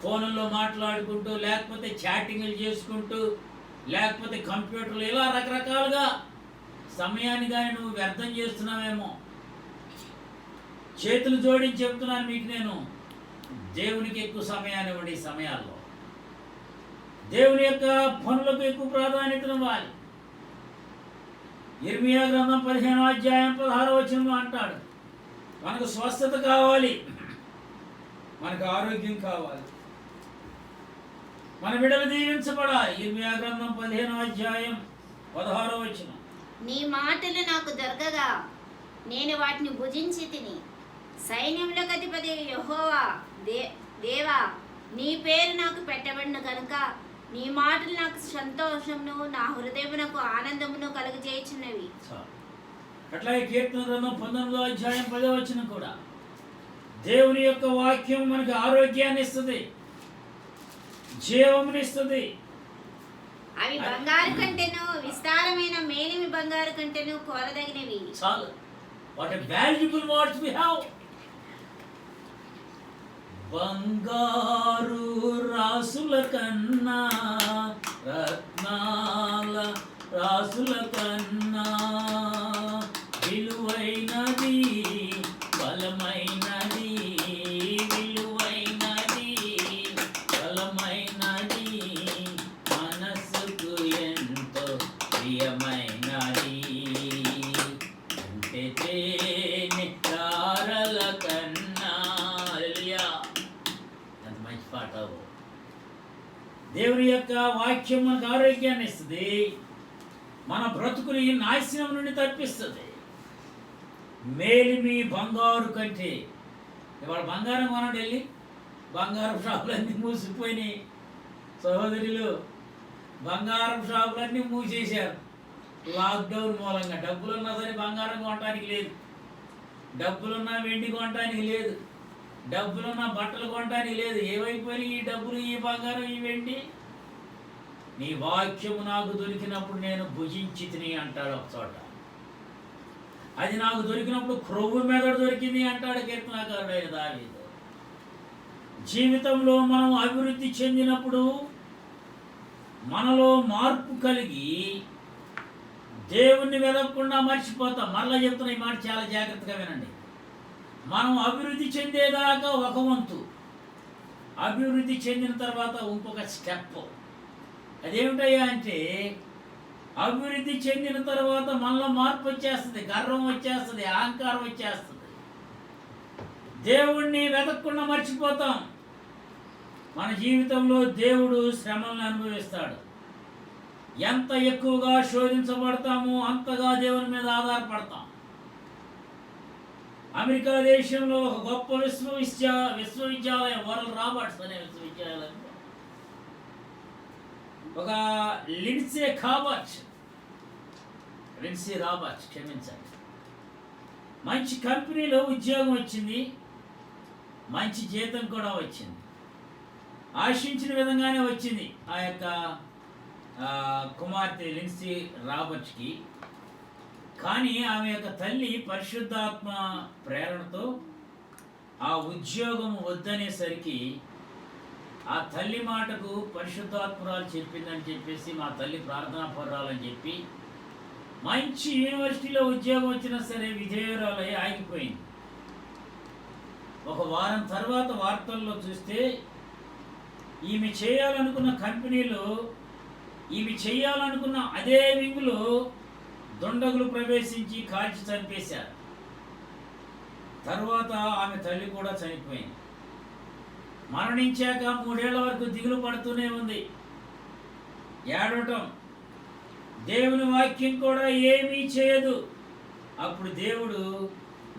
ఫోన్లో మాట్లాడుకుంటూ, లేకపోతే చాటింగ్లు చేసుకుంటూ, లేకపోతే కంప్యూటర్లు, ఇలా రకరకాలుగా సమయాన్ని కానీ నువ్వు వ్యర్థం చేస్తున్నావేమో. చేతులు జోడించి చెప్తున్నాను మీకు నేను, దేవునికి ఎక్కువ సమయాన్ని ఇవ్వండి. ఈ సమయాల్లో దేవుని యొక్క పనులకు ఎక్కువ ప్రాధాన్యతనివ్వాలి. ఇర్మియా గ్రంథం 15వ అధ్యాయం 16వ వచనంలో అంటాడు, మనకు స్వస్థత కావాలి, మనకు ఆరోగ్యం కావాలి, మన బిడ్డలు దీవించబడాలి. ఇర్మియా గ్రంథం 15వ అధ్యాయం 16వ వచనం. నీ మాటలు నాకు దొరకగా నేను వాటిని భుజించి తిని, సైన్యములకు అధిపతి యెహోవా దేవా, నీ పేరు నాకు పెట్టబడిన కనుక నీ మాటలు నాకు సంతోషమును, నా హృదయమునకు ఆనందమును కలుగజేయుచున్నవి. అట్లాగే కీర్తన గ్రంథం 19వ అధ్యాయం 10వ వచనం కూడా, దేవుని యొక్క వాక్యం మనకి ఆరోగ్యాన్ని ఇస్తుంది, జీవమునిస్తుంది. అవి బంగారు కంటేను విస్తారమైన మేలిమి బంగారు కంటేను కోరదగినవి. చాలు. What a valuable words we have. బంగారు రాసుల కన్నా, రత్నాల రాసుల కన్నా విలువైనది, బలమైనది, విలువైనది, బలమైనది, మనసుకు ఎంతో ప్రియమైనది, అంటే తేనె తారల కన్నా. ఎంత మంచి పాట. దేవుని యొక్క వాక్యం మనకు ఆరోగ్యాన్ని ఇస్తుంది, మన బ్రతుకుని నాశనం నుండి తప్పిస్తుంది. మేలిమి బంగారు కంటే, ఇవాళ బంగారం కొనండి వెళ్ళి, బంగారం షాపులన్నీ మూసిపోయినాయి. సహోదరులు, బంగారం షాపులన్నీ మూసేశారు లాక్డౌన్ మూలంగా. డబ్బులున్నా సరే బంగారం కొనడానికి లేదు, డబ్బులున్నా వెండి కొనడానికి లేదు, డబ్బులున్నా బట్టలు కొనడానికి లేదు. ఏమైపోయినాయి ఈ డబ్బులు, ఈ బంగారం, ఈ వెండి? నీ వాక్యము నాకు దొరికినప్పుడు నేను భుజించి తిని అంటాడు ఒక చోట. అది నాకు దొరికినప్పుడు క్రొవ్వు మెదడు దొరికింది అంటాడు కీర్తనాకారుడైన దావీదు. జీవితంలో మనం అభివృద్ధి చెందినప్పుడు, మనలో మార్పు కలిగి దేవుణ్ణి వెదకకుండా మర్చిపోతాం. మరలా చెప్తున్నా, ఈ మాట చాలా జాగ్రత్తగా వినండి. మనం అభివృద్ధి చెందేదాకా ఒక వంతు, అభివృద్ధి చెందిన తర్వాత ఇంకొక స్టెప్. అదేమిటయ్యా అంటే, అభివృద్ధి చెందిన తర్వాత మనలో మార్పు వచ్చేస్తుంది, గర్వం వచ్చేస్తుంది, అహంకారం వచ్చేస్తుంది. దేవుణ్ణి వెతకకుండా మర్చిపోతాం. మన జీవితంలో దేవుడు శ్రమలను అనుభవిస్తాడు. ఎంత ఎక్కువగా శోధించబడతామో అంతగా దేవుని మీద ఆధారపడతాం. అమెరికా దేశంలో ఒక గొప్ప విశ్వవిద్యాలయం, వరల్డ్ రాబర్ట్స్ అనే విశ్వవిద్యాలయం, ఒక లిండ్సీ రాబర్ట్స్ క్షమించండి, మంచి కంపెనీలో ఉద్యోగం వచ్చింది, మంచి జీతం కూడా వచ్చింది, ఆశించిన విధంగానే వచ్చింది ఆ యొక్క కుమార్తె లిండ్సీ రాబర్ట్స్కి. కానీ ఆమె యొక్క తల్లి పరిశుద్ధాత్మ ప్రేరణతో ఆ ఉద్యోగం వద్దనేసరికి, ఆ తల్లి మాటకు పరిశుద్ధాత్మరాలు చెప్పిందని చెప్పేసి మా తల్లి ప్రార్థనా పర్రాలని చెప్పి మంచి యూనివర్సిటీలో ఉద్యోగం వచ్చినా సరే విధేయురాలై ఆగిపోయింది. ఒక వారం తర్వాత వార్తల్లో చూస్తే, ఈమె చేయాలనుకున్న కంపెనీలో, ఈమె చేయాలనుకున్న అదే వింగులో దుండగులు ప్రవేశించి కాల్చి చంపేశారు. తర్వాత ఆమె తల్లి కూడా చనిపోయింది. మరణించాక 3 ఏళ్ల వరకు దిగులు పడుతూనే ఉంది, ఏడవటం. దేవుని వాక్యం కూడా ఏమీ చేయదు. అప్పుడు దేవుడు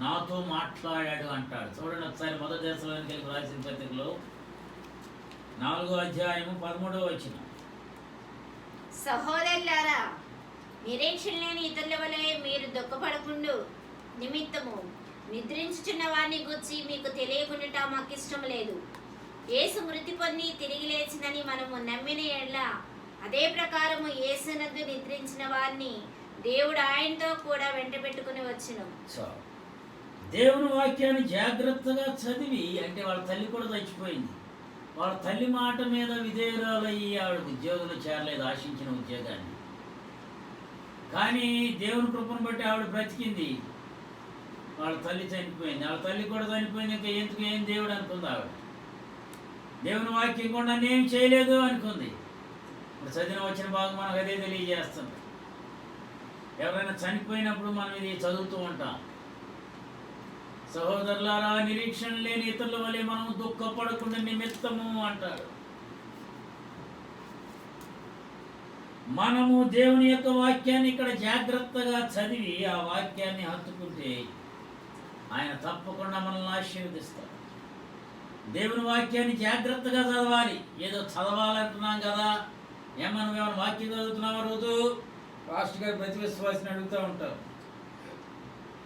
నాతో మాట్లాడాడు అంటాడు. చూడండి ఒకసారి 1 దశలోనికెళ్ళి రాసిన పత్రికలో 4:13. సహోదరులారా, నిరీక్షణ లేని ఇతరుల వలె మీరు దుఃఖపడకుండు నిమిత్తము నిద్రించుచున్న వారిని గురించి మీకు తెలియకుండా మాకు ఇష్టం లేదు. యేసు మృతి పొంది తిరిగి లేచినని మనము నమ్మిన ఎడల అదే ప్రకారము యేసునందు నిద్రించిన వారిని దేవుడు ఆయనతో కూడా వెంట పెట్టుకుని వచ్చును. దేవుని వాక్యాన్ని జాగ్రత్తగా చదివి, అంటే వాళ్ళ తల్లి కూడా చచ్చిపోయింది, వాళ్ళ తల్లి మాట మీద విధేయురాలయ్యి ఆవిడ ఉద్యోగంలో చేరలేదు, ఆశించిన ఉద్యోగాన్ని. కానీ దేవుని కృపను బట్టి ఆవిడ బ్రతికింది. వాళ్ళ తల్లి చనిపోయింది, వాళ్ళ తల్లి కూడా చనిపోయింది. ఇంకా ఎందుకు, ఏం దేవుడు అనుకుంది ఆవిడ. దేవుని వాక్యం కూడా నన్నేం చేయలేదు అనుకుంది. ఇప్పుడు చదివిన వచ్చిన భాగం మనకు అదే తెలియజేస్తుంది. ఎవరైనా చనిపోయినప్పుడు మనం ఇది చదువుతూ ఉంటాం. సహోదరులారా, నిరీక్షణ లేని ఇతరుల వలె మనం దుఃఖపడకుండా నిమిత్తము అంటాడు. మనము దేవుని యొక్క వాక్యాన్ని ఇక్కడ జాగ్రత్తగా చదివి ఆ వాక్యాన్ని హత్తుకుంటే ఆయన తప్పకుండా మనల్ని ఆశీర్వదిస్తాడు. దేవుని వాక్యాన్ని జాగ్రత్తగా చదవాలి. ఏదో చదవాలంటున్నాం కదా, ఏమన్నా వాక్యం చదువుతున్నామా? రోజు పాస్టర్ గారు ప్రతి విశ్వాసిని అడుగుతూ ఉంటారు,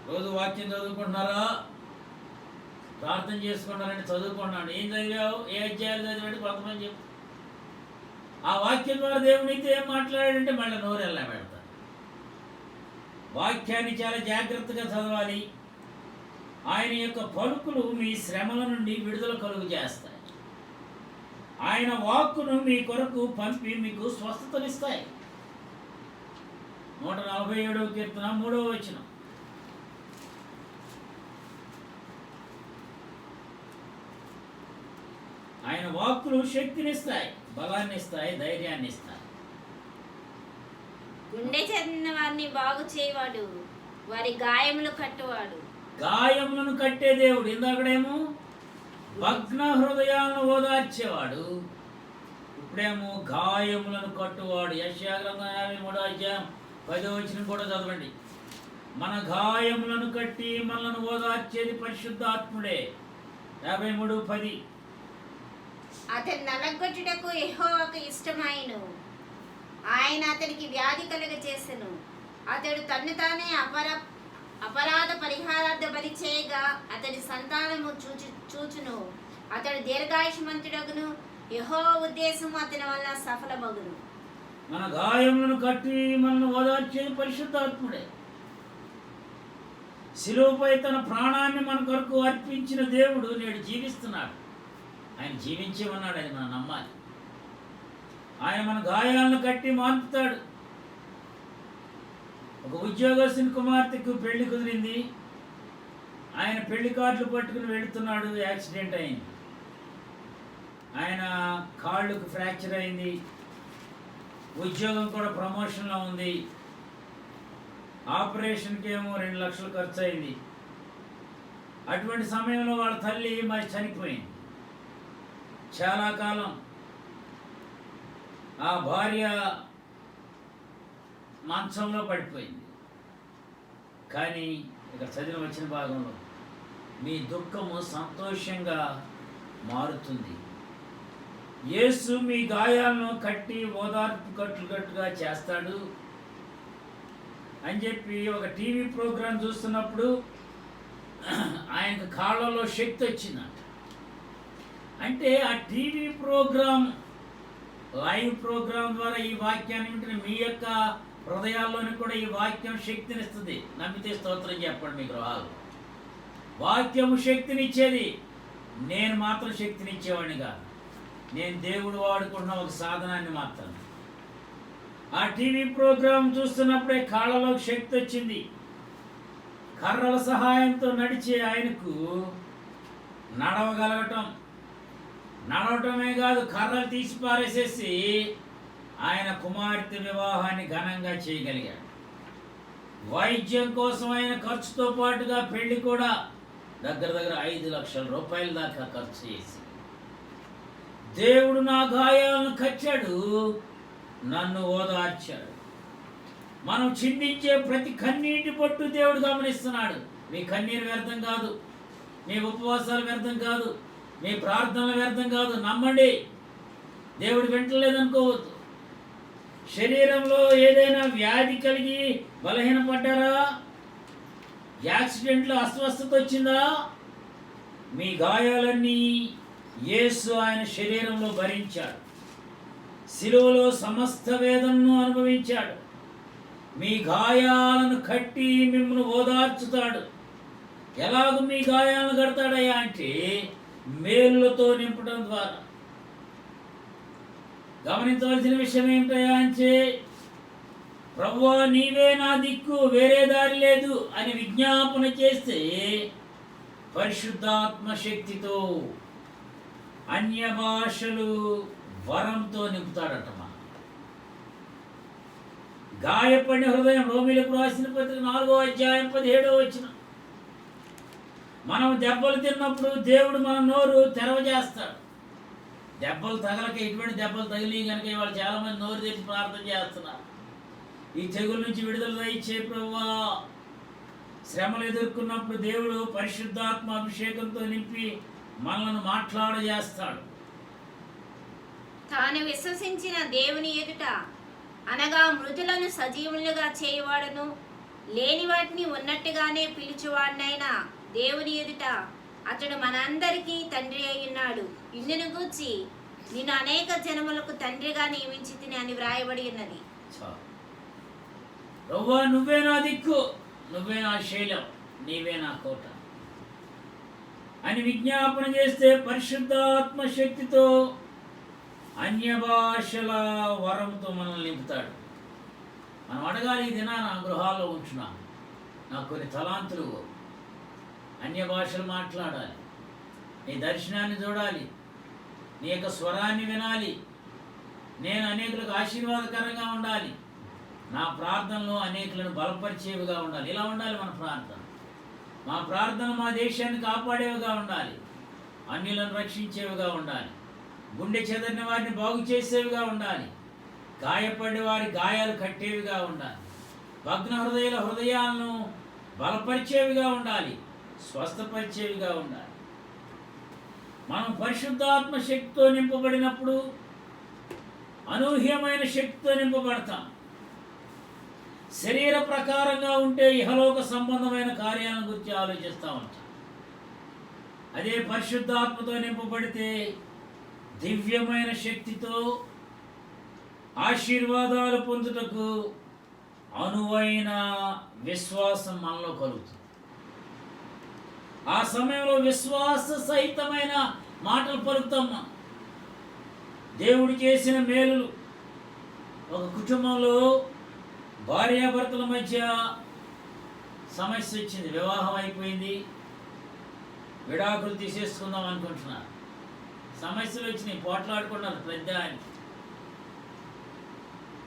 రోజు వాక్యం చదువుకుంటున్నారా, ప్రార్థన చేసుకుంటారంటే చదువుకున్నాడు. ఏం చదివావు, ఏ అధ్యాయాలు చదివాడు కొంతమంది చెప్పు. ఆ వాక్యం ద్వారా దేవునితో ఏం మాట్లాడాడంటే మళ్ళీ నోరెల్లా పెడతారు. వాక్యాన్ని చాలా జాగ్రత్తగా చదవాలి. ఆయన యొక్క పలుకులు మీ శ్రమల నుండి విడుదల కలుగు చేస్తాయి. ఆయన వాక్కును మీ కొరకు పంపి మీకు స్వస్థతనిస్తాయి. 147వ కీర్తన 3వ వచనం. ఆయన వాక్కులు శక్తినిస్తాయి, బలాన్ని ఇస్తాయి, ధైర్యాన్ని ఇస్తాయి. గుండె చెందిన వారిని బాగు చేయవాడు, వారి గాయములు కట్టువాడు. గాయములను కట్టే దేవుడు. ఇందాకడేమో భగ్న హృదయాలను ఓదార్చేవాడు, ఇప్పుడేమో గాయములను కట్టువాడు. యెషయా గ్రంథం 53వ అధ్యాయం 10వ వచనం కూడా చదవండి. మన గాయములను కట్టి మనలను ఓదార్చేది పరిశుద్ధాత్ముడే. 53:10. అతని నలగొట్టుటకు యెహోవాకు ఇష్టమైను, ఆయన అతనికి వ్యాధి కలుగ చేసెను. అతడు తన్ను తానే అపరాధ పరిహారార్థ బలి చేయగా అతడి సంతానము చూచును. అతడు దీర్ఘాయుష్మంతుడగును, యెహోవా ఉద్దేశము అతని వల్ల సఫలమగును. మన గాయములను కట్టి మనల్ని ఓదార్చేది పరిశుద్ధాత్ముడే. శిలువపై తన ప్రాణాన్ని మన కొరకు అర్పించిన దేవుడు నేడు జీవిస్తున్నాడు. ఆయన జీవించే ఉన్నాడు, అది మనం నమ్మాలి. ఆయన మన గాయాలను కట్టి మార్పుతాడు. ఒక ఉద్యోగస్తుని కుమార్తెకు పెళ్లి కుదిరింది. ఆయన పెళ్లి కార్డులు పట్టుకుని వెళుతున్నాడు, యాక్సిడెంట్ అయింది. ఆయన కాళ్ళకు ఫ్రాక్చర్ అయింది. ఉద్యోగం కూడా ప్రమోషన్లో ఉంది. ఆపరేషన్కి ఏమో 2 లక్షలు ఖర్చు అయింది. అటువంటి సమయంలో వాళ్ళ తల్లి మరి చనిపోయింది. చాలా కాలం ఆ భార్య మంచంలో పడిపోయింది. కానీ ఇక్కడ చదివిన వచ్చిన భాగంలో మీ దుఃఖము సంతోషంగా మారుతుంది. యేసు మీ గాయాలను కట్టి ఓదార్పు కట్టుగా చేస్తాడు అని చెప్పి ఒక టీవీ ప్రోగ్రాం చూస్తున్నప్పుడు ఆయనకు కాళ్ళలో శక్తి వచ్చిందంట. అంటే ఆ టీవీ ప్రోగ్రాం, లైవ్ ప్రోగ్రాం ద్వారా ఈ వాక్యాన్ని వింటున్న మీ యొక్క హృదయాల్లోని కూడా ఈ వాక్యం శక్తినిస్తుంది. నమ్మితే స్తోత్రం చెప్పండి. మీ గృహాలు వాక్యము శక్తినిచ్చేది. నేను మాత్రం శక్తినిచ్చేవాడిని కాదు, నేను దేవుడు వాడుకున్న ఒక సాధనాన్ని మాత్రం. ఆ టీవీ ప్రోగ్రాం చూస్తున్నప్పుడే కాళ్ళలో శక్తి వచ్చింది. కర్రల సహాయంతో నడిచే ఆయనకు నడవటమే కాదు, కర్రలు తీసి పారేసేసి ఆయన కుమార్తె వివాహాన్ని ఘనంగా చేయగలిగాడు. వైద్యం కోసం ఆయన ఖర్చుతో పాటుగా పెళ్లి కూడా దగ్గర 5 లక్షల రూపాయల దాకా ఖర్చు చేసి, దేవుడు నా గాయాలను కట్టాడు, నన్ను ఓదార్చాడు. మనం చిందించే ప్రతి కన్నీటి పొట్టు దేవుడు గమనిస్తున్నాడు. మీ కన్నీరు వ్యర్థం కాదు, మీ ఉపవాసాలు వ్యర్థం కాదు, మీ ప్రార్థనలు వ్యర్థం కాదు. నమ్మండి, దేవుడు వింటలేదనుకోవద్దు. శరీరంలో ఏదైనా వ్యాధి కలిగి బలహీనపడ్డారా? యాక్సిడెంట్లో అస్వస్థత వచ్చిందా? మీ గాయాలన్నీ యేసు ఆయన శరీరంలో భరించాడు. శిలువలో సమస్త వేదనను అనుభవించాడు. మీ గాయాలను కట్టి మిమ్మల్ని ఓదార్చుతాడు. ఎలాగ మీ గాయాలను కడతాడయ్యా అంటే మేలులతో నింపడం ద్వారా. గమనించవలసిన విషయం ఏమిటయ్యా అంటే, ప్రభువా నీవే నా దిక్కు, వేరే దారి లేదు అని విజ్ఞాపన చేస్తే పరిశుద్ధాత్మ శక్తితో అన్య భాషలు వరంతో నింపుతాడట. మనం గాయపడిన హృదయం, రోమిలకు రాసిన పత్రిక 4వ అధ్యాయం 17వ వచనం. మనం దెబ్బలు తిన్నప్పుడు దేవుడు మన నోరు తెరవజేస్తాడు. దెబ్బలు తగలక, ఎటువంటి దెబ్బలు తగిలి కనుక ఇవాళ చాలామంది నోరు తెరిచి ప్రార్థన చేస్తున్నారు. ఈ తెగుల నుంచి విడుదల దయచే ప్రభువా. శ్రమలు ఎదుర్కొన్నప్పుడు దేవుడు పరిశుద్ధాత్మ అభిషేకంతో నింపి మనల్ని మాట్లాడజేస్తాడు. తాను విశ్వసించిన దేవుని ఎదుట, అనగా మృతులను సజీవులుగా చేయవాడును, లేని వాటిని ఉన్నట్టుగానే పిలిచేవాడినైనా దేవుని ఎదుట అతడు మనందరికీ తండ్రి అయి ఉన్నాడు. ఇందును గూర్చి నిన్ను అనేక జనములకు తండ్రిగా నియమించి తిని అని వ్రాయబడి ఉన్నది. ప్రభువా నువ్వే నా దిక్కు, నువ్వే నా శైలం, నీవే నా కోట అని విజ్ఞాపన చేస్తే పరిశుద్ధాత్మ శక్తితో అన్య భాషల వరంతో మనల్ని నింపుతాడు. మనం అడగాలి, ఈ దినాన గృహాల్లో ఉంటున్నాను, నాకు కొన్ని తలాంతులు, అన్య భాషలు మాట్లాడాలి, నీ దర్శనాన్ని చూడాలి, నీ యొక్క స్వరాన్ని వినాలి, నేను అనేకులకు ఆశీర్వాదకరంగా ఉండాలి, నా ప్రార్థనలో అనేకులను బలపరిచేవిగా ఉండాలి. ఇలా ఉండాలి మన ప్రార్థన. మా ప్రార్థన మా దేశాన్ని కాపాడేవిగా ఉండాలి, అన్యులను రక్షించేవిగా ఉండాలి, గుండె చెదరిన వారిని బాగు చేసేవిగా ఉండాలి, గాయపడే వారి గాయాలు కట్టేవిగా ఉండాలి, భగ్న హృదయాల హృదయాలను బలపరిచేవిగా ఉండాలి, స్వస్థపరిచేవిగా ఉండాలి. మనం పరిశుద్ధాత్మ శక్తితో నింపబడినప్పుడు అనూహ్యమైన శక్తితో నింపబడతాం. శరీర ప్రకారంగా ఉంటే ఇహలోక సంబంధమైన కార్యాలను గురించి ఆలోచిస్తూ ఉంటాం. అదే పరిశుద్ధాత్మతో నింపబడితే దివ్యమైన శక్తితో ఆశీర్వాదాలు పొందుటకు అనువైన విశ్వాసం మనలో కలుగుతుంది. ఆ సమయంలో విశ్వాస సహితమైన మాటలు పలుకుతాం. దేవుడు చేసిన మేలులు. ఒక కుటుంబంలో భార్యాభర్తల మధ్య సమస్య వచ్చింది, వివాహం అయిపోయింది, విడాకులు తీసేసుకుందాం అనుకుంటున్నారు. సమస్యలు వచ్చినాయి, పోట్లాడుకున్నారు పెద్ద అని.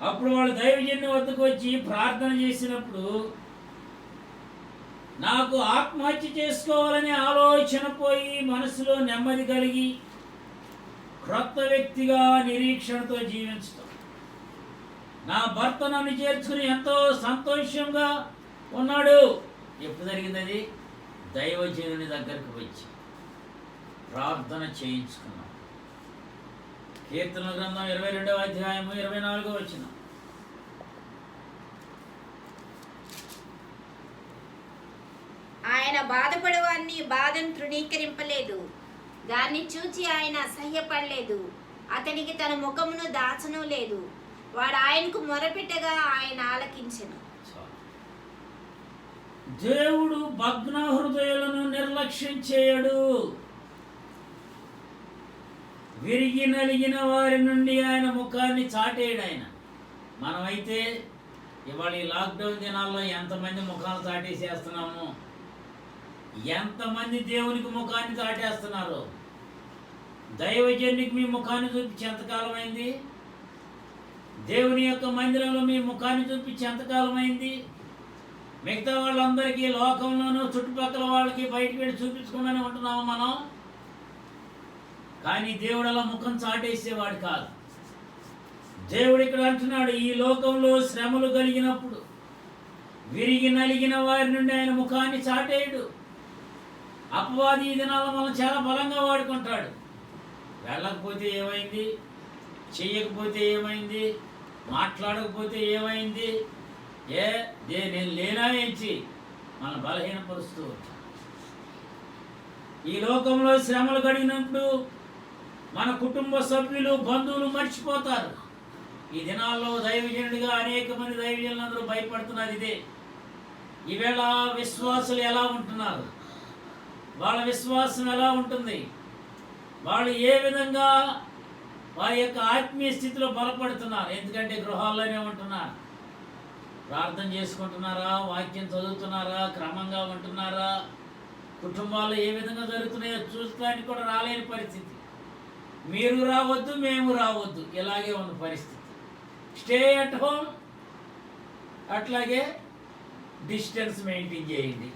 అప్పుడు వాళ్ళు దైవజన్య వద్దకు వచ్చి ప్రార్థన చేసినప్పుడు, నాకు ఆత్మహత్య చేసుకోవాలనే ఆలోచన పోయి మనసులో నెమ్మది కలిగి క్రొత్త వ్యక్తిగా నిరీక్షణతో జీవించడం, నా భర్త నన్ను చేర్చుకుని ఎంతో సంతోషంగా ఉన్నాడు. ఎప్పుడు జరిగింది అది? దైవజనుని దగ్గరకు వచ్చి ప్రార్థన చేయించుకున్నాం. కీర్తన గ్రంథం 22వ అధ్యాయము 24వ వచనం. ఆయన బాధపడేవారిని బాధను తృణీకరింపలేదు, దాన్ని చూచి ఆయన అసహ్యపడలేదు, అతనికి తన ముఖమును దాచను లేదు. వాడు ఆయనకు మొరపెట్టగా ఆయన ఆలకించెను. దేవుడు భగ్న హృదయాలను నిర్లక్ష్యం చేయడు. విరిగి నలిగిన వారి నుండి ఆయన ముఖాన్ని చాటేయడు. ఆయన మనమైతే ఇవాళ ఈ లాక్డౌన్ దినాల్లో ఎంతమంది ముఖాలు చాటేసేస్తున్నాము, ఎంతమంది దేవునికి ముఖాన్ని చాటేస్తున్నారు. దైవజనునికి మీ ముఖాన్ని చూపించి ఎంతకాలం అయింది? దేవుని యొక్క మందిరంలో మీ ముఖాన్ని చూపించి ఎంతకాలం అయింది? మిగతా వాళ్ళందరికీ లోకంలోనూ చుట్టుపక్కల వాళ్ళకి బయటికి వెళ్ళి చూపించుకుంటూనే ఉంటున్నాము మనం. కానీ దేవుడు అలా ముఖం చాటేసేవాడు కాదు. దేవుడు ఇక్కడ అంటున్నాడు, ఈ లోకంలో శ్రమలు కలిగినప్పుడు విరిగి నలిగిన వారి నుండి ఆయన ముఖాన్ని చాటేయడు. అపవాది ఈ దినాల్లో మనం చాలా బలంగా వాడుకుంటాడు. వెళ్ళకపోతే ఏమైంది? చెయ్యకపోతే ఏమైంది, మాట్లాడకపోతే ఏమైంది, నేను లేనా ఏంచి మన బలహీనపరుస్తూ ఉంటాం. ఈ లోకంలో శ్రమలు గడిగినప్పుడు మన కుటుంబ సభ్యులు, బంధువులు మర్చిపోతారు. ఈ దినాల్లో దైవజనుడిగా అనేక మంది దైవజనులందరూ భయపడుతున్నారు. ఇదే ఈవేళ విశ్వాసులు ఎలా ఉంటున్నారు, వాళ్ళ విశ్వాసం ఎలా ఉంటుంది, వాళ్ళు ఏ విధంగా వారి యొక్క ఆత్మీయ స్థితిలో బలపడుతున్నారు. ఎందుకంటే గృహాల్లోనే ఉంటున్నారు. ప్రార్థన చేసుకుంటున్నారా, వాక్యం చదువుతున్నారా, క్రమంగా ఉంటున్నారా, కుటుంబాల్లో ఏ విధంగా జరుగుతున్నాయో చూడటానికి కూడా రాలేని పరిస్థితి. మీరు రావద్దు, మేము రావద్దు, ఇలాగే ఉన్న పరిస్థితి. స్టే అట్ హోమ్, అట్లాగే డిస్టెన్స్ మెయింటైన్ చేయండి.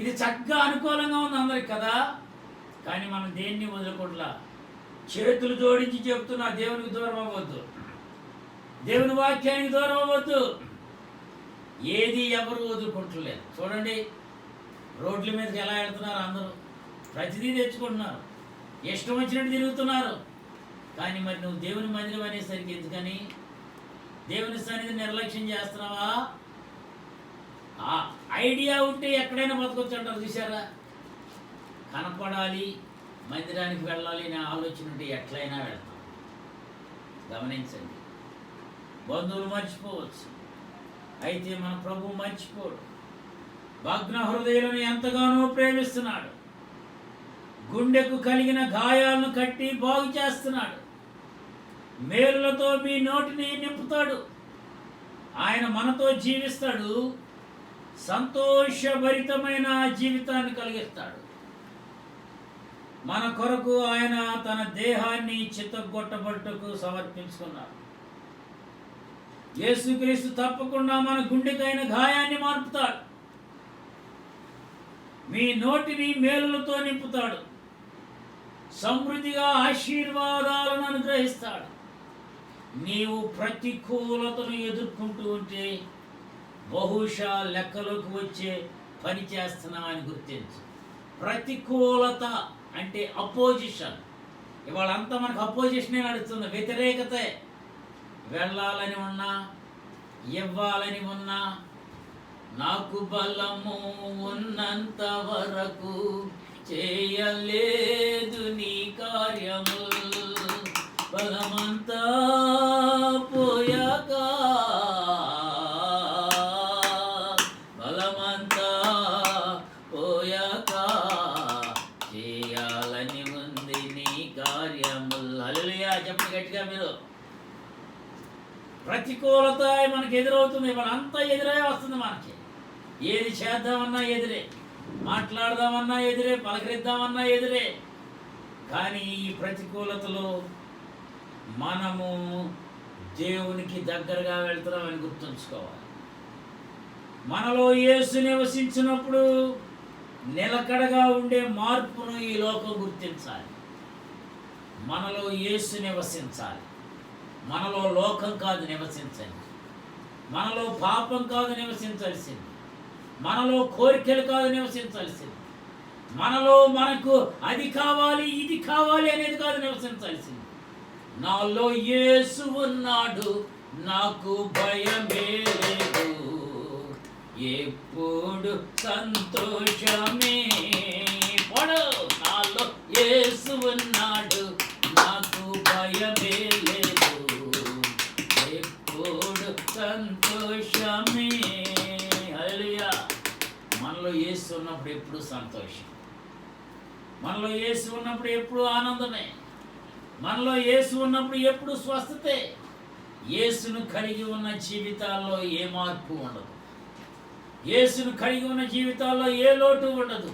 ఇది చక్కగా అనుకూలంగా ఉంది అందరికి కదా. కానీ మనం దేన్ని వదులుకోట్లా. చేతులు జోడించి చెప్తున్నా, దేవునికి దూరం అవ్వద్దు, దేవుని వాక్యానికి దూరం అవ్వద్దు. ఏది ఎవరు వదులుకుంటలేదు. చూడండి, రోడ్ల మీదకి ఎలా వెళ్తున్నారు అందరూ, ప్రతిదీ తెచ్చుకుంటున్నారు, ఇష్టం వచ్చినట్టు తిరుగుతున్నారు. కానీ మరి నువ్వు దేవుని మందిరం అనేసరికి ఎందుకని దేవుని సన్నిధి నిర్లక్ష్యం చేస్తున్నావా? ఆ ఐడియా ఉంటే ఎక్కడైనా బతకొచ్చు అంటారు చూసారా. కనపడాలి, మందిరానికి వెళ్ళాలి అనే ఆలోచన ఉంటే ఎట్లయినా వెళ్తాం. గమనించండి, బంధువులు మర్చిపోవచ్చు, అయితే మన ప్రభువు మర్చిపోడు. భగ్న హృదయులను ఎంతగానో ప్రేమిస్తున్నాడు. గుండెకు కలిగిన గాయాలను కట్టి బాగు చేస్తున్నాడు. మేలులతో మీ నోటిని నింపుతాడు. ఆయన మనతో జీవిస్తాడు. సంతోషభరితమైన జీవితాన్ని కలిగిస్తాడు. మన కొరకు ఆయన తన దేహాన్ని చిత్తగొట్టబట్టుకు సమర్పించుకున్నాడు. యేసుక్రీస్తు తప్పకుండా మన గుండెకైన గాయాన్ని మార్పుతాడు. మీ నోటిని మేలులతో నింపుతాడు. సమృద్ధిగా ఆశీర్వాదాలను అనుగ్రహిస్తాడు. నీవు ప్రతికూలతను ఎదుర్కొంటూ ఉంటే బహుశా లెక్కలోకి వచ్చే పని చేస్తున్నామని గుర్తించు. ప్రతికూలత అంటే అపోజిషన్. ఇవాళంతా మనకు అపోజిషనే నడుస్తుంది, వ్యతిరేకతే. వెళ్ళాలని ఉన్నా, ఇవ్వాలని ఉన్నా, నాకు బలము ఉన్నంత వరకు చేయలేదు నీ కార్యము, బలమంతా పోయాక, బలమంతా పోయాక చేయాలని ఉంది నీ కార్యము. హల్లెలూయా చెప్పండి గట్టిగా మీరు. ప్రతికూలత మనకి ఎదురవుతుంది, మనంతా ఎదురే వస్తుంది. మనకి ఏది చేద్దామన్నా ఎదురే, మాట్లాడదామన్నా ఎదురే, పలకరిద్దామన్నా ఎదురే. కానీ ఈ ప్రతికూలతలో మనము దేవునికి దగ్గరగా వెళ్తున్నామని గుర్తుంచుకోవాలి. మనలో యేసు నివసించినప్పుడు నిలకడగా ఉండే మార్పును ఈ లోకం గుర్తించాలి. మనలో యేసు నివసించాలి. మనలో లోకం కాదు నివసించండి. మనలో పాపం కాదు నివసించాల్సింది. మనలో కోరికలు కాదు నివసించాల్సింది. మనలో మనకు అది కావాలి, ఇది కావాలి అనేది కాదు నివసించాల్సింది. నాలో యేసు ఉన్నాడు, నాకు భయమే లేదు, ఎప్పుడు సంతోషమే. పడు, నాలో యేసు ఉన్నాడు, నాకు భయమే లేదు, ఎప్పుడు సంతోషమే. హల్లెలూయా. మనలో యేసు ఉన్నప్పుడు ఎప్పుడు సంతోషం, మనలో యేసు ఉన్నప్పుడు ఎప్పుడు ఆనందమే, మనలో యేసు ఉన్నప్పుడు ఎప్పుడు స్వస్థతే. యేసును కలిగి ఉన్న జీవితాల్లో ఏ మార్పు ఉండదు. యేసును కలిగి ఉన్న జీవితాల్లో ఏ లోటు ఉండదు.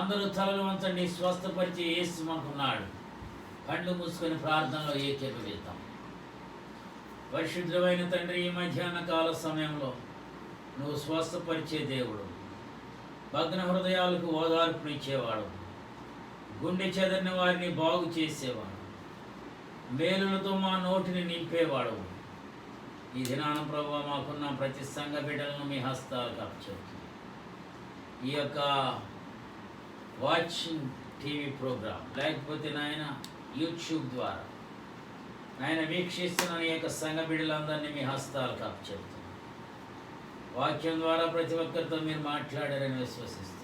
అందరూ తలలు వంచండి. స్వస్థపరిచే యేసు మనకున్నాడు. కళ్ళు మూసుకొని ప్రార్థనలో ఏకీభవిద్దాం. పరిశుద్ధమైన తండ్రి, ఈ మధ్యాహ్న కాల సమయంలో నువ్వు స్వస్థపరిచే దేవుడు, భగ్న హృదయాలకు ఓదార్పునిచ్చేవాడు, గుండె చెదరిన వారిని బాగు చేసేవాడు, మేలులతో మా నోటిని నింపేవాడు. ఈ దినాన ప్రభువా మాకున్న ప్రతి సంఘ బిడ్డలను మీ హస్తాలకు అప్పచెప్తుంది. ఈ యొక్క వాచింగ్ టీవీ ప్రోగ్రాం లేకపోతే నాయన యూట్యూబ్ ద్వారా ఆయన వీక్షిస్తున్న నీ యొక్క సంఘ బిడ్డలందరినీ మీ హస్తాలకు అప్పచెప్తున్నాను. వాక్యం ద్వారా ప్రతి ఒక్కరితో మీరు మాట్లాడారని విశ్వసిస్తున్నాను.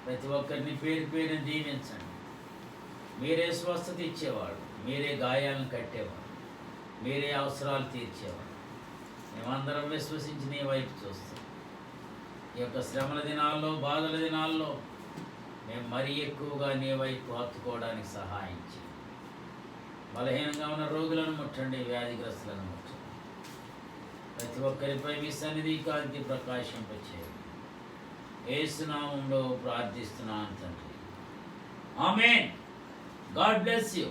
ప్రతి ఒక్కరిని పేరు పేరుని దీవించండి. మీరే స్వస్థత ఇచ్చేవాడు, మీరే గాయాలను కట్టేవాడు, మీరే అవసరాలు తీర్చేవాడు. మేమందరం విశ్వసించి నీ వైపు చూస్తాం. ఈ యొక్క శ్రమల దినాల్లో, బాధల దినాల్లో మేము మరీ ఎక్కువగా నీ వైపు హత్తుకోవడానికి సహాయం చేయండి. బలహీనంగా ఉన్న రోగులను ముట్టండి, వ్యాధిగ్రస్తులను ముట్టండి. ప్రతి ఒక్కరిపై మీ సన్నిధి కాంతి ప్రకాశింపచేయండి. యేసు నామములో ప్రార్థిస్తున్నాను తండ్రి. ఆమేన్. God bless you.